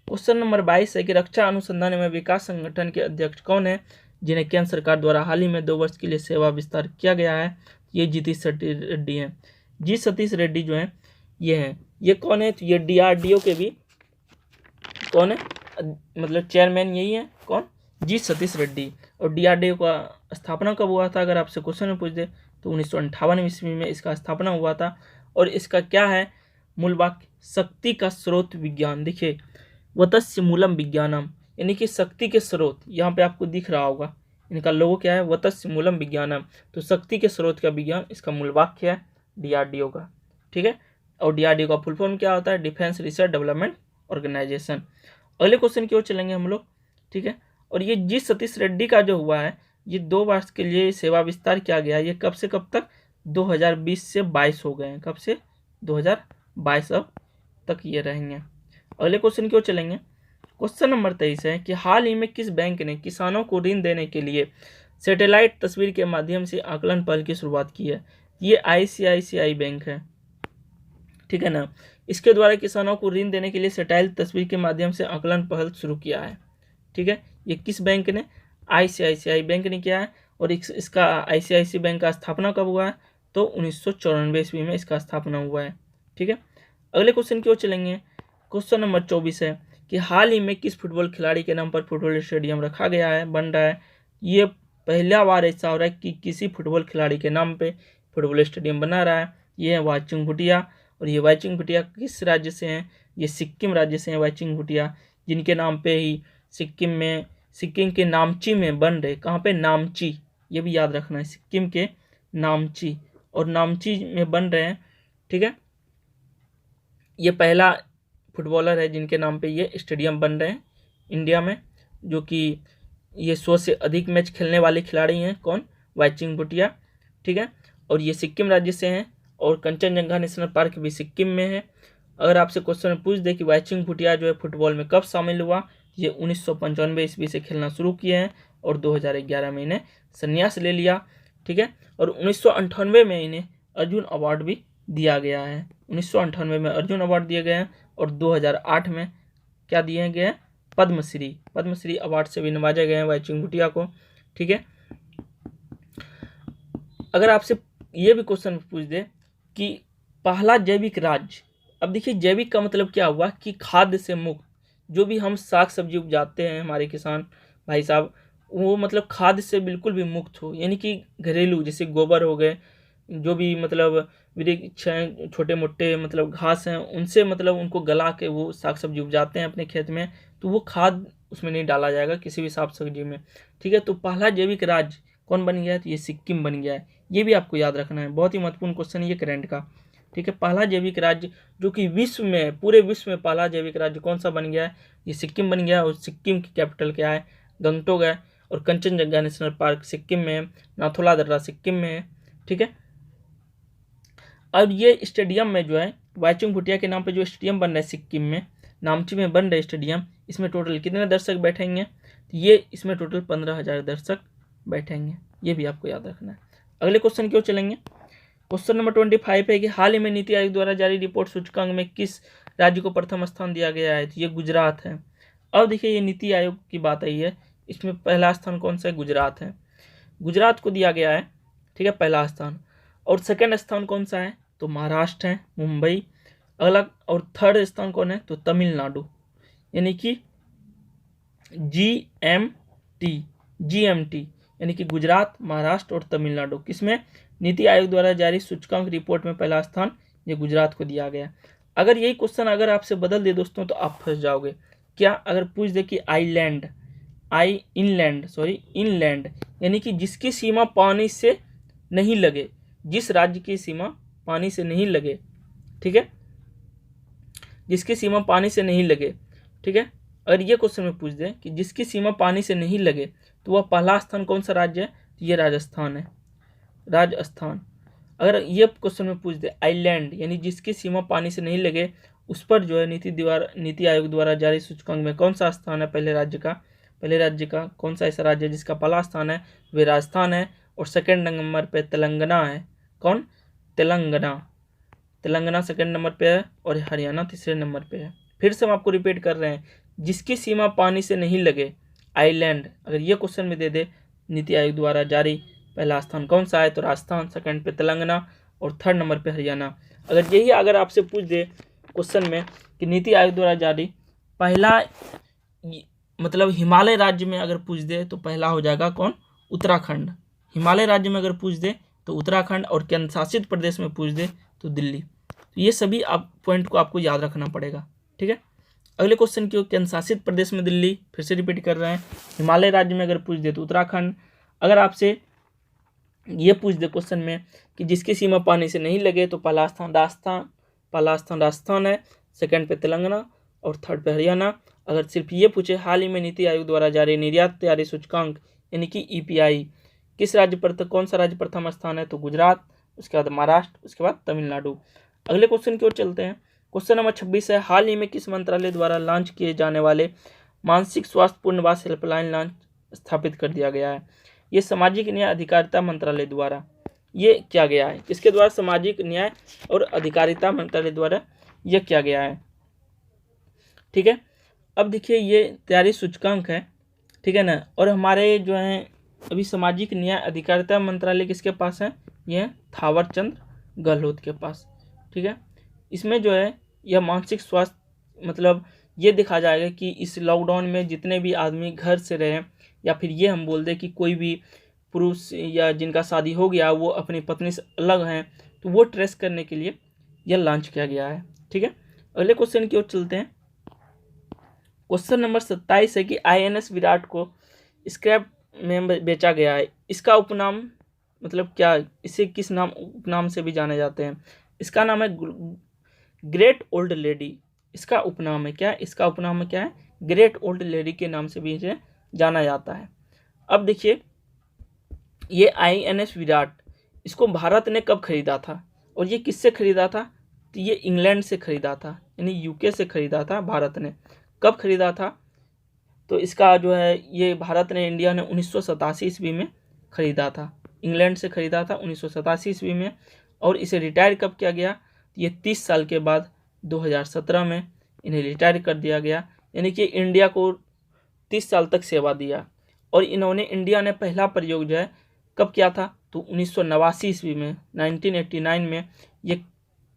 क्वेश्चन नंबर 22 है कि रक्षा अनुसंधान एवं विकास संगठन के अध्यक्ष कौन है, जिन्हें केंद्र सरकार द्वारा हाल ही में 2 वर्ष के लिए सेवा विस्तार किया गया है। ये जी सतीश रेड्डी हैं। जी सतीश रेड्डी जो हैं ये हैं। ये कौन है, तो ये DRDO के भी कौन है, मतलब चेयरमैन यही है, कौन, जी सतीश रेड्डी। और DRDO का स्थापना कब हुआ था, अगर आपसे क्वेश्चन में पूछ दे तो 1958 ईस्वी में इसका स्थापना हुआ था। और इसका क्या है मूल वाक्य, शक्ति का स्रोत विज्ञान। देखिए वतस्य मूलम विज्ञानम, यानी कि शक्ति के स्रोत, यहाँ पे आपको दिख रहा होगा इनका लोगो क्या है, वतस्य मूलम विज्ञानम, तो शक्ति के स्रोत का विज्ञान इसका मूल वाक्य है DRDO का, ठीक है। और DRDO का फुल फॉर्म क्या होता है, डिफेंस रिसर्च डेवलपमेंट ऑर्गेनाइजेशन। अगले क्वेश्चन की ओर चलेंगे हम लोग, ठीक है। और ये जी सतीश रेड्डी का जो हुआ है, ये 2 वर्ष के लिए सेवा विस्तार किया गया है। ये कब से कब तक, 2020 से 22 हो गए हैं, कब से, 2022 अब तक ये रहेंगे। अगले क्वेश्चन की ओर चलेंगे। क्वेश्चन नंबर 23 है कि हाल ही में किस बैंक ने किसानों को ऋण देने के लिए सैटेलाइट तस्वीर के माध्यम से आकलन पहल की शुरुआत की है। ये ICICI बैंक है, ठीक है ना। इसके द्वारा किसानों को ऋण देने के लिए सैटेलाइट तस्वीर के माध्यम से आकलन पहल शुरू किया है, ठीक है। ये किस बैंक ने, ICICI बैंक ने किया है। और इसका ICICI बैंक का स्थापना कब हुआ है, तो 1994 ईस्वी में इसका स्थापना हुआ है, ठीक है। अगले क्वेश्चन की ओर चलेंगे। क्वेश्चन नंबर 24 है कि हाल ही में किस फुटबॉल खिलाड़ी के नाम पर फुटबॉल स्टेडियम रखा गया है, बन रहा है। ये पहला बार ऐसा हो रहा है कि किसी फुटबॉल खिलाड़ी के नाम पे फुटबॉल स्टेडियम बना रहा है। ये है वाईचुंग भूटिया। और ये वाईचुंग भूटिया किस राज्य से हैं, ये सिक्किम राज्य से हैं वाईचुंग भूटिया, जिनके नाम पे ही सिक्किम के नामची में बन रहे, कहाँ पे, नामची, ये भी याद रखना है, सिक्किम के नामची, और नामची में बन रहे हैं, ठीक है। ये पहला फुटबॉलर है जिनके नाम पे ये स्टेडियम बन रहे हैं इंडिया में, जो कि ये 100 से अधिक मैच खेलने वाले खिलाड़ी हैं, कौन, वाईचुंग भूटिया, ठीक है। और ये सिक्किम राज्य से हैं। और कंचनजंगा नेशनल पार्क भी सिक्किम में है। अगर आपसे क्वेश्चन में पूछ दे कि वाईचुंग भूटिया जो है फुटबॉल में कब शामिल हुआ, ये 1995 ईस्वी से खेलना शुरू किए हैं और 2011 में इन्हें संन्यास ले लिया, ठीक है। और 1998 में इन्हें अर्जुन अवार्ड भी दिया गया है। 1998 में अर्जुन अवार्ड दिए गए हैं और 2008 में क्या दिए गए हैं, पद्मश्री अवार्ड से भी नवाजे गए हैं वाईचुंग भूटिया को, ठीक है। अगर आपसे ये भी क्वेश्चन पूछ दे कि पहला जैविक राज्य, अब देखिए जैविक का मतलब क्या हुआ कि खाद्य से मुक्त, जो भी हम साग सब्जी उपजाते हैं हमारे किसान भाई साहब, वो मतलब खाद्य से बिल्कुल भी मुक्त हो, यानी कि घरेलू, जैसे गोबर हो गए, जो भी मतलब वृक्ष हैं, छोटे मोटे मतलब घास हैं, उनसे मतलब उनको गला के वो साग सब्जी उपजाते हैं अपने खेत में, तो वो खाद उसमें नहीं डाला जाएगा किसी भी साग सब्जी में, ठीक है। तो पहला जैविक राज्य कौन बन गया है, तो ये सिक्किम बन गया है। ये भी आपको याद रखना है, बहुत ही महत्वपूर्ण क्वेश्चन है ये करंट का, ठीक है। पहला जैविक राज्य जो कि विश्व में, पूरे विश्व में पहला जैविक राज्य कौन सा बन गया है, ये सिक्किम बन गया है। और सिक्किम की कैपिटल क्या है, गंगटोक है। और कंचनजंगा नेशनल पार्क सिक्किम में है, नाथुला दर्रा सिक्किम में है, ठीक है। अब ये स्टेडियम में जो है वाईचुंग भूटिया के नाम पे जो स्टेडियम बन रहा है सिक्किम में, नामची में बन रहा है स्टेडियम, इसमें टोटल कितने दर्शक बैठेंगे, तो ये इसमें टोटल 15,000 दर्शक बैठेंगे, ये भी आपको याद रखना है। अगले क्वेश्चन की ओर चलेंगे। क्वेश्चन नंबर 25 है कि हाल ही में नीति आयोग द्वारा जारी रिपोर्ट सूचकांक में किस राज्य को प्रथम स्थान दिया गया है, तो ये गुजरात है। अब देखिए ये नीति आयोग की बात आई है, इसमें पहला स्थान कौन सा है, गुजरात है, गुजरात को दिया गया है, ठीक है, पहला स्थान। और सेकंड स्थान कौन सा है, तो महाराष्ट्र है, मुंबई अलग। और थर्ड स्थान कौन है, तो तमिलनाडु, यानी कि GMT, यानी कि गुजरात, महाराष्ट्र और तमिलनाडु किसमें, नीति आयोग द्वारा जारी सूचकांक रिपोर्ट में पहला स्थान ये गुजरात को दिया गया। अगर यही क्वेश्चन अगर आपसे बदल दे दोस्तों तो आप फंस जाओगे। क्या, अगर पूछ दे कि इनलैंड, यानी कि जिसकी सीमा पानी से नहीं लगे, जिस राज्य की सीमा पानी से नहीं लगे, ठीक है, जिसकी सीमा पानी से नहीं लगे, ठीक है। अगर ये क्वेश्चन में पूछ दे कि जिसकी सीमा पानी से नहीं लगे, तो वह पहला स्थान कौन सा राज्य है, तो ये राजस्थान है, राजस्थान। अगर ये क्वेश्चन में पूछ दे आइलैंड, यानी जिसकी सीमा पानी से नहीं लगे, उस पर जो है नीति आयोग द्वारा जारी सूचकांक में कौन सा स्थान है पहले राज्य का, पहले राज्य का कौन सा ऐसा राज्य है जिसका पहला स्थान है वे राजस्थान है, और सेकंड नंबर पे तेलंगाना है। कौन? तेलंगाना। तेलंगाना सेकंड नंबर पे है और हरियाणा तीसरे नंबर पे है। फिर से हम आपको रिपीट कर रहे हैं, जिसकी सीमा पानी से नहीं लगे आइलैंड, अगर ये क्वेश्चन में दे दे नीति आयोग द्वारा जारी पहला स्थान कौन सा है तो राजस्थान, सेकंड पे तेलंगाना और थर्ड नंबर पे हरियाणा। अगर आपसे पूछ दे क्वेश्चन में कि नीति आयोग द्वारा जारी पहला मतलब हिमालय राज्य में अगर पूछ दे तो पहला हो जाएगा कौन? उत्तराखंड। हिमालय राज्य में अगर पूछ दे तो उत्तराखंड, और केंद्र शासित प्रदेश में पूछ दे तो दिल्ली। तो ये सभी आप पॉइंट को आपको याद रखना पड़ेगा, ठीक है। अगले क्वेश्चन की केंद्र शासित प्रदेश में दिल्ली, फिर से रिपीट कर रहे हैं। हिमालय राज्य में अगर पूछ दे तो उत्तराखंड। अगर आपसे ये पूछ दे क्वेश्चन में कि जिसकी सीमा पानी से नहीं लगे तो पहला स्थान राजस्थान है, सेकंड पे तेलंगाना और थर्ड पे हरियाणा। अगर सिर्फ ये पूछे हाल ही में नीति आयोग द्वारा जारी निर्यात तैयारी सूचकांक यानी कि ईपीआई किस राज्य पर कौन सा राज्य प्रथम स्थान है तो गुजरात, उसके बाद महाराष्ट्र, उसके बाद तमिलनाडु। अगले क्वेश्चन की ओर चलते हैं। क्वेश्चन नंबर 26 है, हाल ही में किस मंत्रालय द्वारा लॉन्च किए जाने वाले मानसिक स्वास्थ्य पुनर्वास हेल्पलाइन लॉन्च स्थापित कर दिया गया है? ये सामाजिक न्याय अधिकारिता मंत्रालय द्वारा ये किया गया है। किसके द्वारा? सामाजिक न्याय और अधिकारिता मंत्रालय द्वारा यह किया गया है, ठीक है। अब देखिए ये तैयारी सूचकांक है, ठीक है ना। और हमारे जो है अभी सामाजिक न्याय अधिकारिता मंत्रालय किसके पास है? ये थावर चंद गहलोत के पास, ठीक है। इसमें जो है यह मानसिक स्वास्थ्य मतलब ये देखा जाएगा कि इस लॉकडाउन में जितने भी आदमी घर से रहे, या फिर ये हम बोल दें कि कोई भी पुरुष या जिनका शादी हो गया वो अपनी पत्नी से अलग हैं, तो वो ट्रेस करने के लिए यह लॉन्च किया गया है, ठीक है। अगले क्वेश्चन की ओर चलते हैं। क्वेश्चन नंबर 27 है कि आईएनएस विराट को स्क्रैप में बेचा गया है, इसका उपनाम मतलब क्या? इसे किस नाम उपनाम से भी जाने जाते हैं? इसका नाम है ग्रेट ओल्ड लेडी। इसका उपनाम है क्या? इसका उपनाम है क्या है? ग्रेट ओल्ड लेडी के नाम से भी इसे जाना जाता है। अब देखिए ये आईएनएस विराट, इसको भारत ने कब खरीदा था और ये किससे खरीदा था? तो ये इंग्लैंड से खरीदा था, यानी यूके से खरीदा था भारत ने। कब खरीदा था? तो इसका जो है ये भारत ने, इंडिया ने 1987 ईस्वी में खरीदा था। इंग्लैंड से खरीदा था 1987 ईस्वी में। और इसे रिटायर कब किया गया? ये 30 साल के बाद 2017 में इन्हें रिटायर कर दिया गया, यानी कि इंडिया को 30 साल तक सेवा दिया। और इन्होंने, इंडिया ने पहला प्रयोग जो है कब किया था? तो 1989 ईस्वी में, 1989 में। ये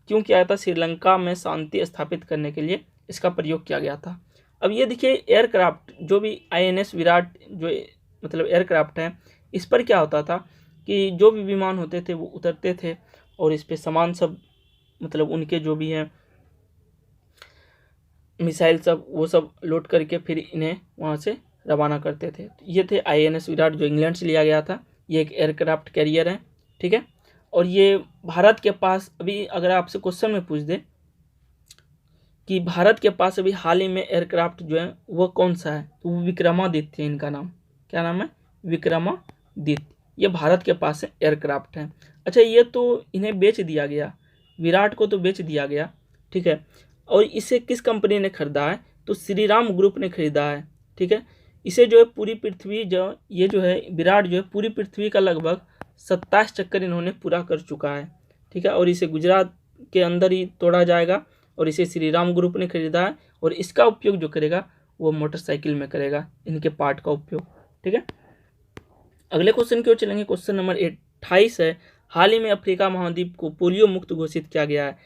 क्यों किया था? श्रीलंका में शांति स्थापित करने के लिए इसका प्रयोग किया गया था। अब ये देखिए एयरक्राफ्ट, जो भी आईएनएस विराट जो मतलब एयरक्राफ्ट है, इस पर क्या होता था कि जो भी विमान होते थे वो उतरते थे और इस पे सामान सब मतलब उनके जो भी हैं मिसाइल सब वो सब लोड करके फिर इन्हें वहाँ से रवाना करते थे। ये थे आईएनएस विराट जो इंग्लैंड से लिया गया था। ये एक एयरक्राफ्ट कैरियर है, ठीक है। और ये भारत के पास अभी, अगर आपसे क्वेश्चन में पूछ दे कि भारत के पास अभी हाल ही में एयरक्राफ्ट जो है वो कौन सा है, तो वो विक्रमादित्य है इनका नाम। क्या नाम है? विक्रमादित्य। ये भारत के पास है एयरक्राफ्ट है। अच्छा, ये तो इन्हें बेच दिया गया, विराट को तो बेच दिया गया, ठीक है। और इसे किस कंपनी ने खरीदा है? तो श्री राम ग्रुप ने खरीदा है, ठीक है। इसे जो है पूरी पृथ्वी जो ये जो है विराट जो है पूरी पृथ्वी का लगभग 27 चक्कर इन्होंने पूरा कर चुका है, ठीक है। और इसे गुजरात के अंदर ही तोड़ा जाएगा और इसे श्री राम ग्रुप ने खरीदा है। और इसका उपयोग जो करेगा वो मोटरसाइकिल में करेगा, इनके पार्ट का उपयोग, ठीक है। अगले क्वेश्चन की ओर चलेंगे। क्वेश्चन नंबर 28 है, हाल ही में अफ्रीका महाद्वीप को पोलियो मुक्त घोषित किया गया है।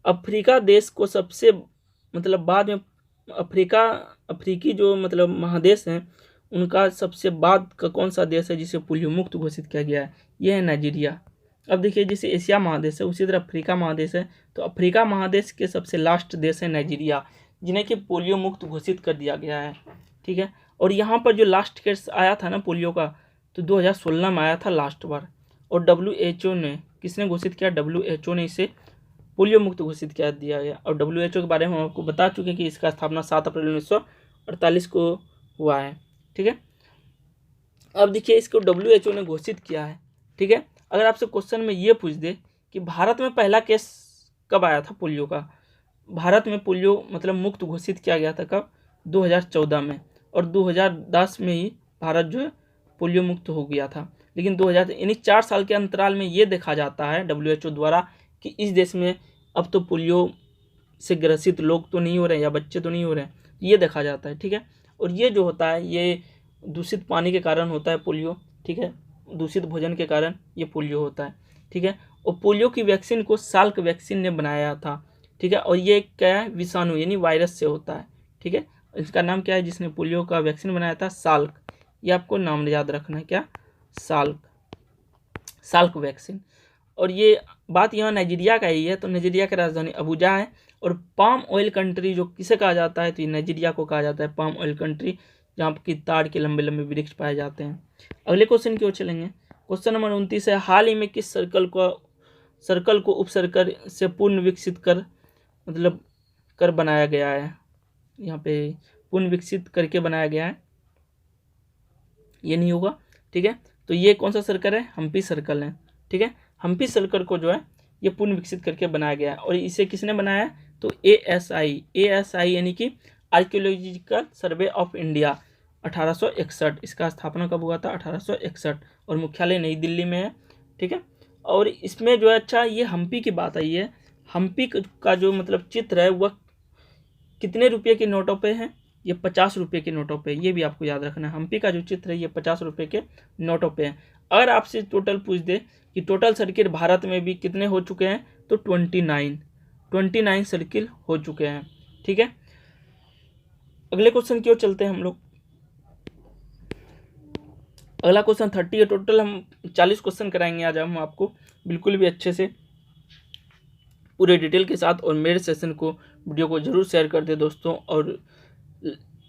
अफ्रीका देश को सबसे मतलब बाद में अफ्रीकी जो मतलब महादेश हैं उनका सबसे बाद का कौन सा देश है जिसे पोलियो मुक्त घोषित किया गया है? यह है नाइजीरिया। अब देखिए जैसे एशिया महादेश है उसी तरह अफ्रीका महादेश है, तो अफ्रीका महादेश के सबसे लास्ट देश है नाइजीरिया, जिन्हें कि पोलियो मुक्त घोषित कर दिया गया है, ठीक है। और यहाँ पर जो लास्ट केस आया था ना पोलियो का, तो 2016 में आया था लास्ट बार। और WHO ने, किसने घोषित किया? WHO ने इसे पोलियो मुक्त घोषित कर दिया गया। और WHO के बारे में हम आपको बता चुके हैं कि इसका स्थापना 7 अप्रैल 1948 को हुआ है, ठीक है। अब देखिए इसको WHO ने घोषित किया है, ठीक है। अगर आपसे क्वेश्चन में ये पूछ दे कि भारत में पहला केस कब आया था पोलियो का? भारत में पोलियो मतलब मुक्त घोषित किया गया था कब? 2014 में। और 2010 में ही भारत जो है पोलियो मुक्त हो गया था। लेकिन 2000 यानी 4 साल के अंतराल में ये देखा जाता है WHO द्वारा कि इस देश में अब तो पोलियो से ग्रसित लोग तो नहीं हो रहे हैं या बच्चे तो नहीं हो रहे हैं, ये देखा जाता है। ठीक है, और ये जो होता है ये दूषित पानी के कारण होता है पोलियो। ठीक है, दूषित भोजन के कारण ये पोलियो होता है। ठीक है, और पोलियो की वैक्सीन को साल्क वैक्सीन ने बनाया था। ठीक है, और ये क्या है, विषाणु यानी वायरस से होता है। ठीक है, इसका नाम क्या है, जिसने पोलियो का वैक्सीन बनाया था, साल्क। ये आपको नाम याद रखना है, क्या, साल्क वैक्सीन। और ये बात यहाँ नाइजीरिया का ही है, तो नाइजीरिया की राजधानी अबूजा है। और पाम ऑयल कंट्री जो किसे कहा जाता है, तो ये नाइजीरिया को कहा जाता है पाम ऑयल कंट्री, जहाँ की ताड़ के लंबे लंबे वृक्ष पाए जाते हैं। अगले क्वेश्चन की ओर चलेंगे। क्वेश्चन नंबर 29 है, हाल ही में किस सर्कल को उप सर्कल से पूर्ण विकसित कर बनाया गया है। यहाँ पे पूर्ण विकसित करके बनाया गया है, ये नहीं होगा। ठीक है, तो ये कौन सा सर्कल है, हम्पी सर्कल है। ठीक है, हम्पी सर्कल को जो है ये पूर्ण विकसित करके बनाया गया है। और इसे किसने बनाया है, तो ASI यानी कि आर्कियोलॉजिकल सर्वे ऑफ इंडिया 1861। इसका स्थापना कब हुआ था, 1861, और मुख्यालय नई दिल्ली में है। ठीक है, और इसमें जो है, अच्छा ये हम्पी की बात आई है, हम्पी का जो चित्र है वह कितने रुपये के नोटों पे है, ये 50 रुपये के नोटों पे, ये भी आपको याद रखना है। हम्पी का जो चित्र है ये 50 रुपये के नोटों पे है। अगर आपसे टोटल पूछ दे कि टोटल सर्किल भारत में भी कितने हो चुके हैं, तो 29 सर्किल हो चुके हैं। ठीक है, अगले क्वेश्चन की ओर चलते हैं हम लोग। अगला क्वेश्चन 30 है। टोटल हम 40 क्वेश्चन कराएंगे आज हम आपको, बिल्कुल भी अच्छे से पूरे डिटेल के साथ। और मेरे सेशन को, वीडियो को जरूर शेयर कर दे दोस्तों, और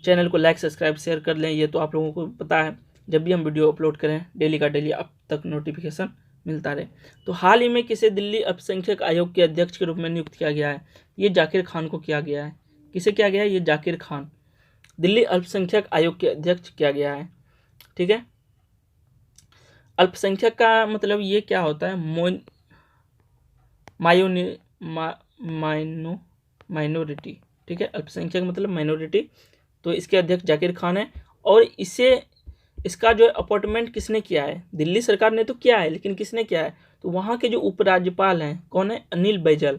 चैनल को लाइक सब्सक्राइब शेयर कर लें। ये तो आप लोगों को पता है, जब भी हम वीडियो अपलोड करें डेली का डेली आप तक नोटिफिकेशन मिलता रहे। तो हाल ही में किसे दिल्ली अल्पसंख्यक आयोग के अध्यक्ष के रूप में नियुक्त किया गया है, ये जाकिर खान को किया गया है। किसे किया गया है, ये जाकिर खान, दिल्ली अल्पसंख्यक आयोग के अध्यक्ष किया गया है। ठीक है, अल्पसंख्यक का मतलब ये क्या होता है, माइनॉरिटी। ठीक है, अल्पसंख्यक मतलब माइनॉरिटी। तो इसके अध्यक्ष जाकिर खान है। और इसका जो अपॉइंटमेंट किसने किया है, दिल्ली सरकार ने तो किया है, लेकिन किसने किया है, तो वहाँ के जो उपराज्यपाल हैं कौन है, अनिल बैजल।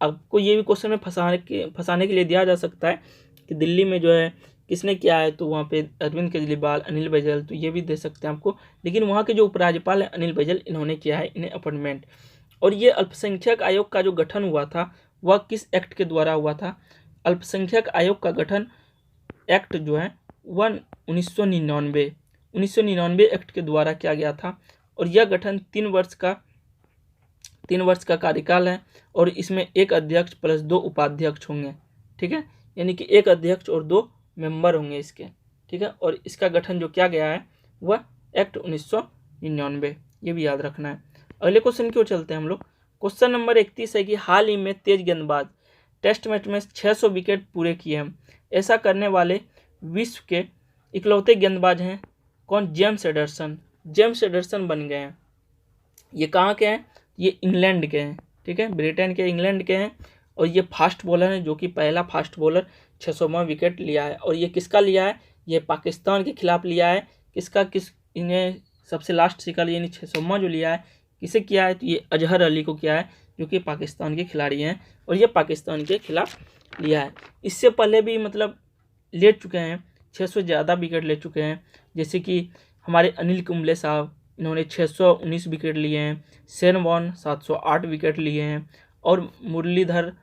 आपको ये भी क्वेश्चन में फंसाने के लिए दिया जा सकता है कि दिल्ली में जो है किसने किया है, तो वहाँ पे अरविंद केजरीवाल, अनिल बैजल, तो ये भी दे सकते हैं आपको। लेकिन वहाँ के जो उपराज्यपाल हैं अनिल बैजल, इन्होंने किया है इन्हें अपॉइंटमेंट। और ये अल्पसंख्यक आयोग का जो गठन हुआ था वह किस एक्ट के द्वारा हुआ था, अल्पसंख्यक आयोग का गठन एक्ट जो है वह 1999 एक्ट के द्वारा किया गया था। और यह गठन 3 वर्ष का कार्यकाल है। और इसमें एक अध्यक्ष प्लस 2 उपाध्यक्ष होंगे। ठीक है, यानी कि एक अध्यक्ष और 2 मेंबर होंगे इसके। ठीक है, और इसका गठन जो किया गया है वह एक्ट 1999, ये भी याद रखना है। अगले क्वेश्चन की ओर चलते हैं हम लोग। क्वेश्चन नंबर 31 है कि हाल ही में तेज गेंदबाज टेस्ट मैच में 600 विकेट पूरे किए हैं। ऐसा करने वाले विश्व के इकलौते गेंदबाज हैं कौन, जेम्स एडरसन बन गए हैं। ये कहाँ के हैं, ये इंग्लैंड के हैं। ठीक है, ब्रिटेन के, इंग्लैंड के हैं। और ये फास्ट बॉलर हैं, जो कि पहला फास्ट बॉलर 600वां विकेट लिया है। और ये किसका लिया है, ये पाकिस्तान के खिलाफ लिया है। इन्हें सबसे लास्ट शिकार यानी 600वां जो लिया है किसे किया है, तो ये अजहर अली को किया है, जो कि पाकिस्तान के खिलाड़ी हैं। और ये पाकिस्तान के खिलाफ लिया है। इससे पहले भी ले चुके हैं, 600 ज़्यादा विकेट ले चुके हैं। जैसे कि हमारे अनिल कुंबले साहब, इन्होंने 619 विकेट लिए हैं। शेन वॉर्न 708 विकेट लिए हैं। और मुरलीधर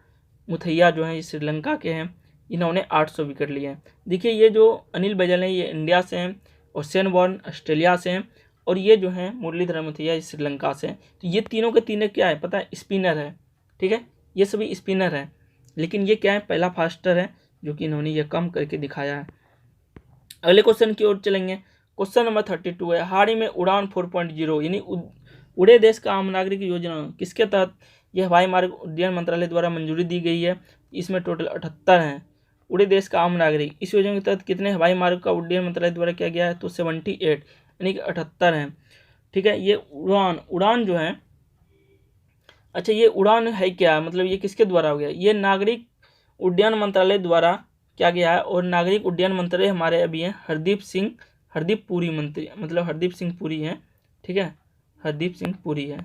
मुथैया जो हैं श्रीलंका के हैं, इन्होंने 800 विकेट लिए हैं। देखिए, ये जो अनिल बैजल हैं ये इंडिया से हैं, और शेन वॉर्न ऑस्ट्रेलिया से हैं, और ये जो हैं मुरलीधर मुथैया श्रीलंका से हैं। तो ये तीनों के तीनों क्या है पता है, स्पिनर है। ठीक है, ये सभी स्पिनर हैं। लेकिन ये क्या है, पहला फास्टर है, जो कि इन्होंने ये कम करके दिखाया है। अगले क्वेश्चन की ओर चलेंगे। क्वेश्चन नंबर 32 है, हाल ही में उड़ान 4.0 यानी उड़े देश का आम नागरिक योजना किसके तहत यह हवाई मार्ग उड्डयन मंत्रालय द्वारा मंजूरी दी गई है। इसमें टोटल 78 हैं। उड़े देश का आम नागरिक, इस योजना के तहत कितने हवाई मार्ग का उड्डयन मंत्रालय द्वारा किया गया है, तो 78 यानी कि 78 हैं। ठीक है, ये उड़ान जो है, अच्छा ये उड़ान है क्या, मतलब ये किसके द्वारा हो गया, ये नागरिक उड्डयन मंत्रालय द्वारा क्या गया है। और नागरिक उड्डयन मंत्री हमारे अभी हैं हरदीप पुरी मंत्री, मतलब हरदीप सिंह पुरी हैं, ठीक है, हरदीप सिंह पुरी है,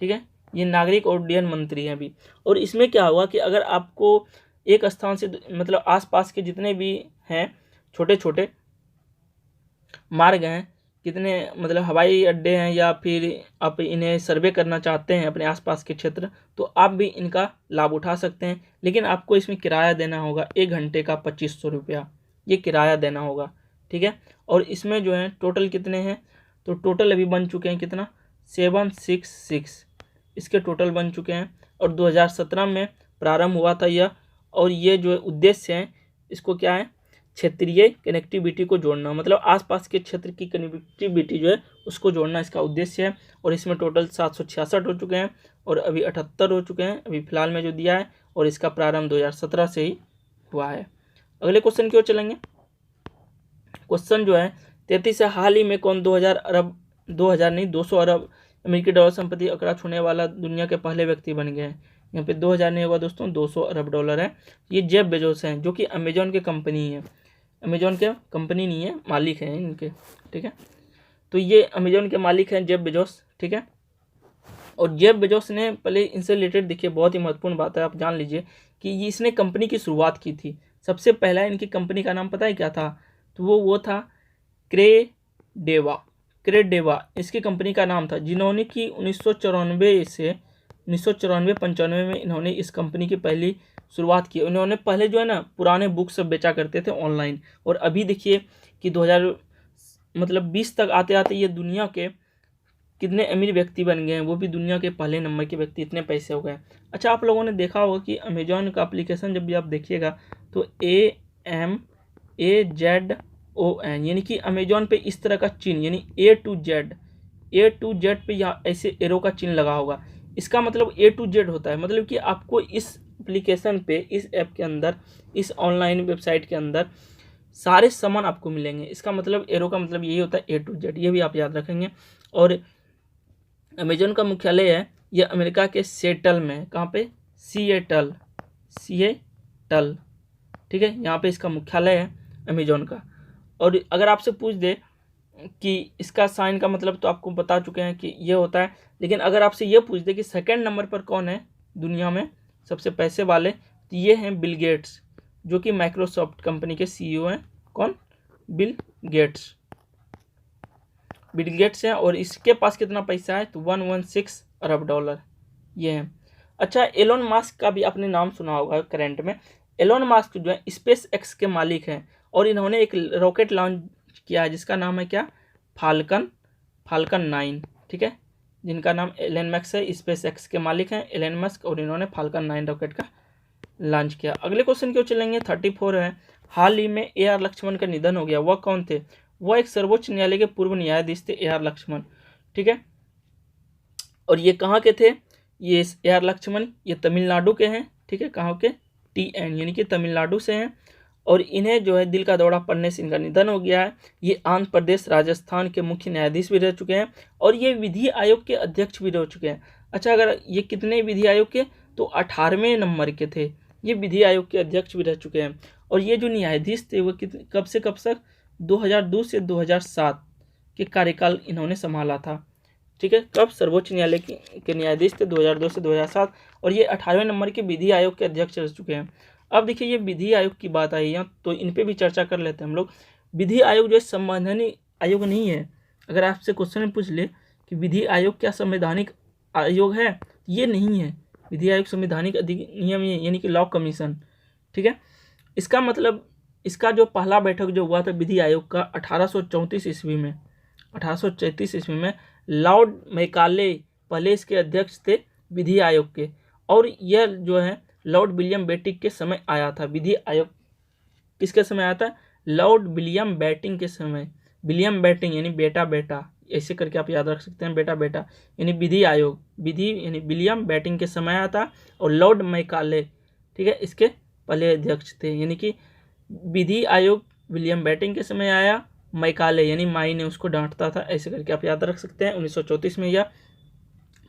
ठीक है, ये नागरिक उड्डयन मंत्री हैं अभी। और इसमें क्या हुआ कि अगर आपको एक स्थान से मतलब आसपास के जितने भी हैं छोटे छोटे मार्ग हैं, कितने मतलब हवाई अड्डे हैं, या फिर आप इन्हें सर्वे करना चाहते हैं अपने आसपास के क्षेत्र, तो आप भी इनका लाभ उठा सकते हैं। लेकिन आपको इसमें किराया देना होगा, 1 घंटे का 2500 रुपया ये किराया देना होगा, ठीक है। और इसमें जो है टोटल कितने हैं, तो टोटल अभी बन चुके हैं कितना, 766 इसके टोटल बन चुके हैं। और 2017 में प्रारंभ हुआ था यह। और ये जो उद्देश्य है इसको क्या है, क्षेत्रीय कनेक्टिविटी को जोड़ना, मतलब आसपास के क्षेत्र की कनेक्टिविटी जो है उसको जोड़ना इसका उद्देश्य है। और इसमें टोटल 766 हो चुके हैं और अभी 78 हो चुके हैं अभी फिलहाल में जो दिया है। और इसका प्रारंभ 2017 से ही हुआ है। अगले क्वेश्चन की ओर चलेंगे। क्वेश्चन जो है 33 है, हाल ही में कौन 200 अरब अमेरिकी डॉलर संपत्ति आंकड़ा छूने वाला दुनिया के पहले व्यक्ति बन गए हैं। यहाँ पे 2000 नहीं होगा दोस्तों, 200 अरब डॉलर है। ये जेफ बेजोस हैं जो कि अमेजॉन के कंपनी है, अमेजॉन के कंपनी नहीं है, मालिक हैं इनके, ठीक है। तो ये अमेजॉन के मालिक हैं जेफ बेजोस, ठीक है। और जेफ बेजोस ने पहले इनसे रिलेटेड देखिए बहुत ही महत्वपूर्ण बात है, आप जान लीजिए कि ये इसने कंपनी की शुरुआत की थी। सबसे पहला इनकी कंपनी का नाम पता है क्या था, तो वो था क्रेडेवा इसकी कंपनी का नाम था, जिन्होंने कि 1994 से 1994-95 में इन्होंने इस कंपनी की पहली शुरुआत की। उन्होंने पहले जो है ना पुराने बुक सब बेचा करते थे ऑनलाइन। और अभी देखिए कि 2020 तक आते आते ये दुनिया के कितने अमीर व्यक्ति बन गए हैं, वो भी दुनिया के पहले नंबर के व्यक्ति, इतने पैसे हो गए। अच्छा, आप लोगों ने देखा होगा कि अमेजॉन का एप्लीकेशन जब भी आप देखिएगा तो AMAZON यानी कि अमेजॉन पे इस तरह का चिन्ह, यानी A to Z पे यहाँ ऐसे एरो का चिन्ह लगा होगा। इसका मतलब A to Z होता है, मतलब कि आपको इस एप्लीकेशन पे, इस ऐप के अंदर, इस ऑनलाइन वेबसाइट के अंदर सारे सामान आपको मिलेंगे। इसका मतलब एरो का मतलब यही होता है A to Z, ये भी आप याद रखेंगे। और अमेजॉन का मुख्यालय है ये अमेरिका के सेटल में, कहाँ पे, सिएटल, ठीक है, यहाँ पे इसका मुख्यालय है अमेजॉन का। और अगर आपसे पूछ दे कि इसका साइन का मतलब तो आपको बता चुके हैं कि ये होता है, लेकिन अगर आपसे ये पूछ दे कि सेकंड नंबर पर कौन है दुनिया में सबसे पैसे वाले, तो ये हैं बिल गेट्स, जो कि माइक्रोसॉफ्ट कंपनी के CEO हैं। कौन, बिल गेट्स हैं। और इसके पास कितना पैसा है, तो 116 अरब डॉलर ये है। अच्छा, एलोन मास्क का भी आपने नाम सुना होगा करंट में। एलोन मास्क जो है स्पेस एक्स के मालिक हैं और इन्होंने एक रॉकेट लॉन्च किया है जिसका नाम है क्या, फाल्कन 9, ठीक है, जिनका नाम एलन मस्क है। स्पेस एक्स के मालिक हैं एलन मस्क और इन्होंने फाल्कन 9 रॉकेट का लॉन्च किया। अगले क्वेश्चन की ओर चलेंगे। 34 है, हाल ही में AR लक्ष्मण का निधन हो गया, वह कौन थे। वह एक सर्वोच्च न्यायालय के पूर्व न्यायाधीश थे AR लक्ष्मण, ठीक है। और ये कहाँ के थे, ये AR लक्ष्मण ये तमिलनाडु के हैं, ठीक है, कहाँ के, TN यानी कि तमिलनाडु से हैं। और इन्हें जो है दिल का दौरा पड़ने से इनका निधन हो गया है। ये आंध्र प्रदेश राजस्थान के मुख्य न्यायाधीश भी रह चुके हैं और ये विधि आयोग के अध्यक्ष भी रह चुके हैं। अच्छा, अगर ये कितने विधि आयोग के, तो 18वें नंबर के थे, ये विधि आयोग के अध्यक्ष भी रह चुके हैं। और ये जो न्यायाधीश थे वो कब से कब तक, 2002 से 2007 के कार्यकाल इन्होंने संभाला था, ठीक है। कब, सर्वोच्च न्यायालय के न्यायाधीश थे 2002 से 2007। और ये 18वें नंबर के विधि आयोग के अध्यक्ष रह चुके हैं। अब देखिए ये विधि आयोग की बात आई है तो इन पे भी चर्चा कर लेते हैं हम लोग। विधि आयोग जो संवैधानिक आयोग नहीं है। अगर आपसे क्वेश्चन पूछ ले कि विधि आयोग क्या संवैधानिक आयोग है, ये नहीं है। विधि आयोग संवैधानिक अधिनियम यानी कि लॉ कमीशन, ठीक है। इसका मतलब इसका जो पहला बैठक जो हुआ था विधि आयोग का 1834 ईस्वी में, 1833 ईस्वी में लॉर्ड मैकाले पहले इसके अध्यक्ष थे विधि आयोग के। और यह जो है लॉर्ड विलियम बेटिंग के समय आया था। विधि आयोग किसके समय आया था, लॉर्ड विलियम बेटिंग के समय। विलियम बेटिंग यानी बेटा, ऐसे करके आप याद रख सकते हैं, बेटा यानी विधि आयोग, विधि यानी विलियम बेटिंग के समय आया था। और लॉर्ड मैकाले, ठीक है, इसके पहले अध्यक्ष थे। यानी कि विधि आयोग विलियम बेटिंग के समय आया, मैकाले यानी माई ने उसको डांटता था, ऐसे करके आप याद रख सकते हैं। 1934 में यह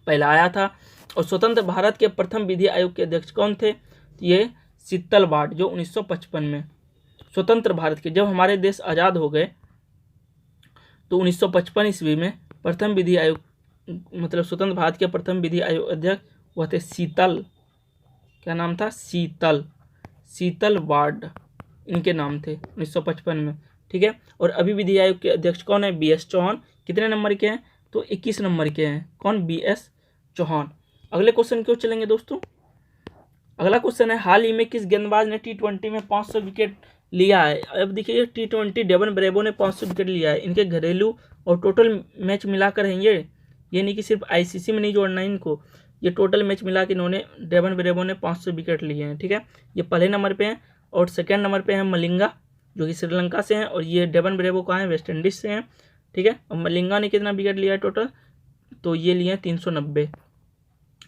पहला आया था। और स्वतंत्र भारत के प्रथम विधि आयोग के अध्यक्ष कौन थे, ये शीतल बाट, जो 1955 में, स्वतंत्र भारत के, जब हमारे देश आज़ाद हो गए तो 1955 ईस्वी में प्रथम विधि आयोग, मतलब स्वतंत्र भारत के प्रथम विधि आयोग अध्यक्ष वह थे शीतल, क्या नाम था, शीतल वार्ड, इनके नाम थे 1955 में। ठीक है, और अभी विधि आयोग के अध्यक्ष कौन है, BS चौहान। कितने नंबर के हैं, तो 21 नंबर के हैं। कौन, BS चौहान। अगले क्वेश्चन क्यों चलेंगे दोस्तों। अगला क्वेश्चन है, हाल ही में किस गेंदबाज ने T20 में 500 विकेट लिया है। अब देखिए T20 डेवन ब्रेवो ने 500 विकेट लिया है। इनके घरेलू और टोटल मैच मिलाकर हैं ये नहीं कि सिर्फ ICC में नहीं जोड़ना है इनको, ये टोटल मैच मिला के इन्होंने, डेवन ब्रेवो ने 500 विकेट लिए हैं। ठीक है, ये पहले नंबर पे हैं। और सेकेंड नंबर पे हैं मलिंगा, जो कि श्रीलंका से हैं, और ये डेवन ब्रेवो कहाँ है, वेस्ट इंडीज से हैं। ठीक है, और मलिंगा ने कितना विकेट लिया है टोटल, तो ये लिए हैं 390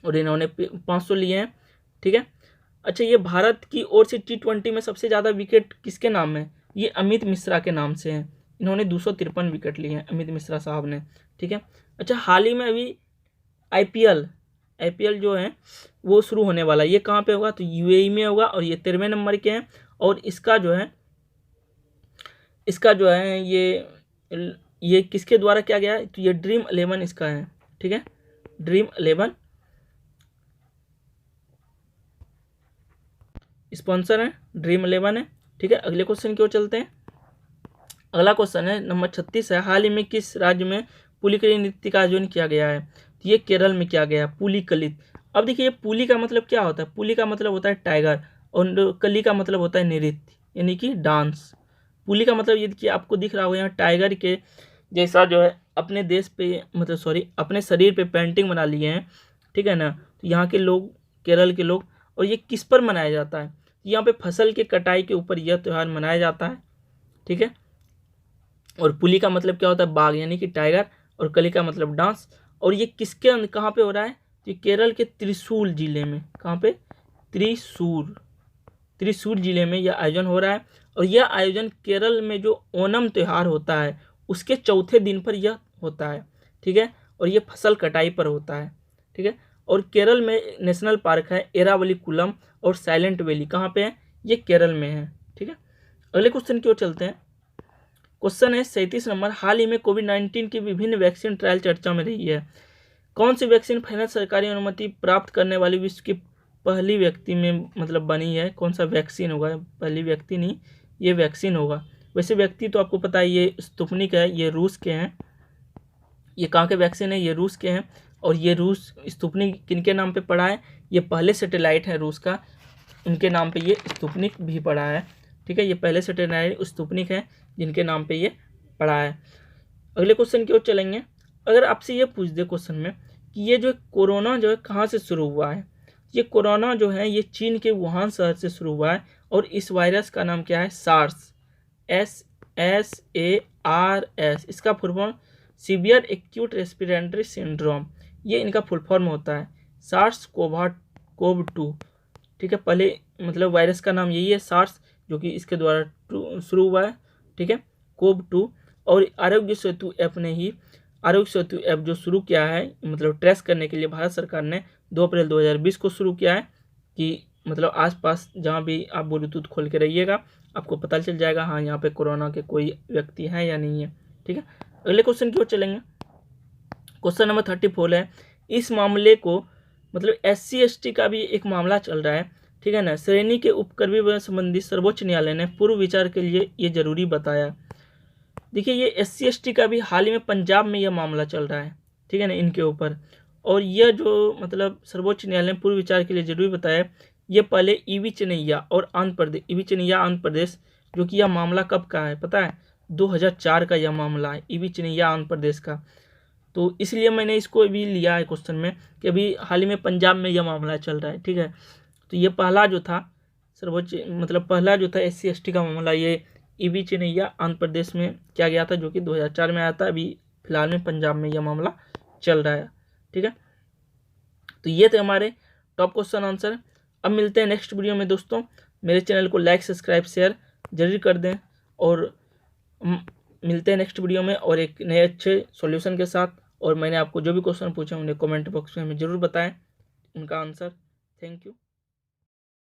और इन्होंने 500 लिए हैं। ठीक है, अच्छा ये भारत की ओर से T20 में सबसे ज़्यादा विकेट किसके नाम है, ये अमित मिश्रा के नाम से हैं। इन्होंने 253 विकेट लिए हैं अमित मिश्रा साहब ने। ठीक है, अच्छा हाल ही में अभी IPL जो है वो शुरू होने वाला है। ये कहाँ पे होगा, तो UAE में होगा, और ये 13वें नंबर के हैं। और इसका जो है ये किसके द्वारा किया गया है, तो ये ड्रीम 11 इसका है। ठीक है, ड्रीम 11 स्पॉन्सर है, ड्रीम 11 है। ठीक है, अगले क्वेश्चन की ओर चलते हैं। अगला क्वेश्चन है नंबर 36 है, हाल ही में किस राज्य में पुलिकली नृत्य का आयोजन किया गया है, तो ये केरल में किया गया है, पुलिकलित। अब देखिए ये पुली का मतलब क्या होता है, पुली का मतलब होता है टाइगर, और कली का मतलब होता है नृत्य, यानी कि डांस। पुली का मतलब ये कि आपको दिख रहा होगा यहाँ टाइगर के जैसा जो है अपने देश पे, मतलब सॉरी अपने शरीर पे पेंटिंग बना लिए हैं। ठीक है ना, तो यहाँ के लोग, केरल के लोग। और ये किस पर मनाया जाता है, यहाँ पे फसल के कटाई के ऊपर यह त्यौहार मनाया जाता है। ठीक है, और पुली का मतलब क्या होता है, बाघ यानी कि टाइगर, और कली का मतलब डांस। और ये किसके कहाँ पे हो रहा है, तो केरल के त्रिशूर जिले में, कहाँ पे, त्रिशूर जिले में यह आयोजन हो रहा है। और यह आयोजन केरल में जो ओणम त्यौहार होता है उसके चौथे दिन पर यह होता है। ठीक है, और ये फसल कटाई पर होता है। ठीक है, और केरल में नेशनल पार्क है एरावली कुलम और साइलेंट वैली, कहाँ पे है, ये केरल में है। ठीक है, अगले क्वेश्चन की ओर चलते हैं। क्वेश्चन है 37 नंबर, हाल ही में कोविड-19 की विभिन्न वैक्सीन ट्रायल चर्चा में रही है। कौन सी वैक्सीन फाइनल सरकारी अनुमति प्राप्त करने वाली विश्व की पहली व्यक्ति में मतलब बनी है, कौन सा वैक्सीन होगा, पहली व्यक्ति नहीं, ये वैक्सीन होगा। वैसे व्यक्ति तो आपको पता है, ये स्पुतनिक है, ये रूस के हैं। ये कहाँ के वैक्सीन है, ये रूस के हैं। और ये रूस स्पुतनिक किनके नाम पे पड़ा है, ये पहले सैटेलाइट है रूस का, उनके नाम पे ये स्पुतनिक भी पड़ा है। ठीक है, ये पहले सैटेलाइट स्पुतनिक है जिनके नाम पे ये पड़ा है। अगले क्वेश्चन की ओर चलेंगे। अगर आपसे ये पूछ दे क्वेश्चन में कि ये जो कोरोना जो है कहाँ से शुरू हुआ है, ये कोरोना जो है ये चीन के वुहान शहर से शुरू हुआ है। और इस वायरस का नाम क्या है, सार्स, SARS। इसका full form severe acute respiratory syndrome, ये इनका फुल फॉर्म होता है, SARS-CoV-2। ठीक है, पहले मतलब वायरस का नाम यही है सार्स, जो कि इसके द्वारा शुरू हुआ है। ठीक है, CoV-2। और आरोग्य सेतु ऐप ने ही, आरोग्य सेतु ऐप जो शुरू किया है मतलब ट्रेस करने के लिए, भारत सरकार ने 2 अप्रैल 2020 को शुरू किया है कि मतलब आसपास जहाँ भी आप ब्लूटूथ खोल के रहिएगा आपको पता चल जाएगा हाँ यहाँ पे कोरोना के कोई व्यक्ति हैं या नहीं है। ठीक है, अगले क्वेश्चन की ओर चलेंगे। क्वेश्चन नंबर 34 है, इस मामले को मतलब SC/ST का भी एक मामला चल रहा है। ठीक है ना, श्रेणी के उपकर्मी संबंधी सर्वोच्च न्यायालय ने पूर्व विचार के लिए ये जरूरी बताया। देखिए ये SC/ST का भी हाल ही में पंजाब में यह मामला चल रहा है। ठीक है ना, इनके ऊपर। और यह जो मतलब सर्वोच्च न्यायालय ने पूर्व विचार के लिए जरूरी बताया, ये पहले EV चेन्नैया और आंध्र प्रदेश, EV चेन्नैया आंध्र प्रदेश, जो कि यह मामला कब का है पता है, 2004 का यह मामला है, EV चेन्नैया आंध्र प्रदेश का। तो इसलिए मैंने इसको भी लिया है क्वेश्चन में कि अभी हाल ही में पंजाब में यह मामला चल रहा है। ठीक है, तो ये पहला जो था सर्वोच्च मतलब पहला जो था SC/ST का मामला, ये EV चेन्नैया आंध्र प्रदेश में किया गया था, जो कि 2004 में आया था। अभी फिलहाल में पंजाब में यह मामला चल रहा है। ठीक है, तो ये थे हमारे टॉप क्वेश्चन आंसर। अब मिलते हैं नेक्स्ट वीडियो में दोस्तों। मेरे चैनल को लाइक सब्सक्राइब शेयर जरूर कर दें, और मिलते हैं नेक्स्ट वीडियो में और एक नए अच्छे सॉल्यूशन के साथ। और मैंने आपको जो भी क्वेश्चन पूछा उन्हें कमेंट बॉक्स में हमें ज़रूर बताएं उनका आंसर। Thank you.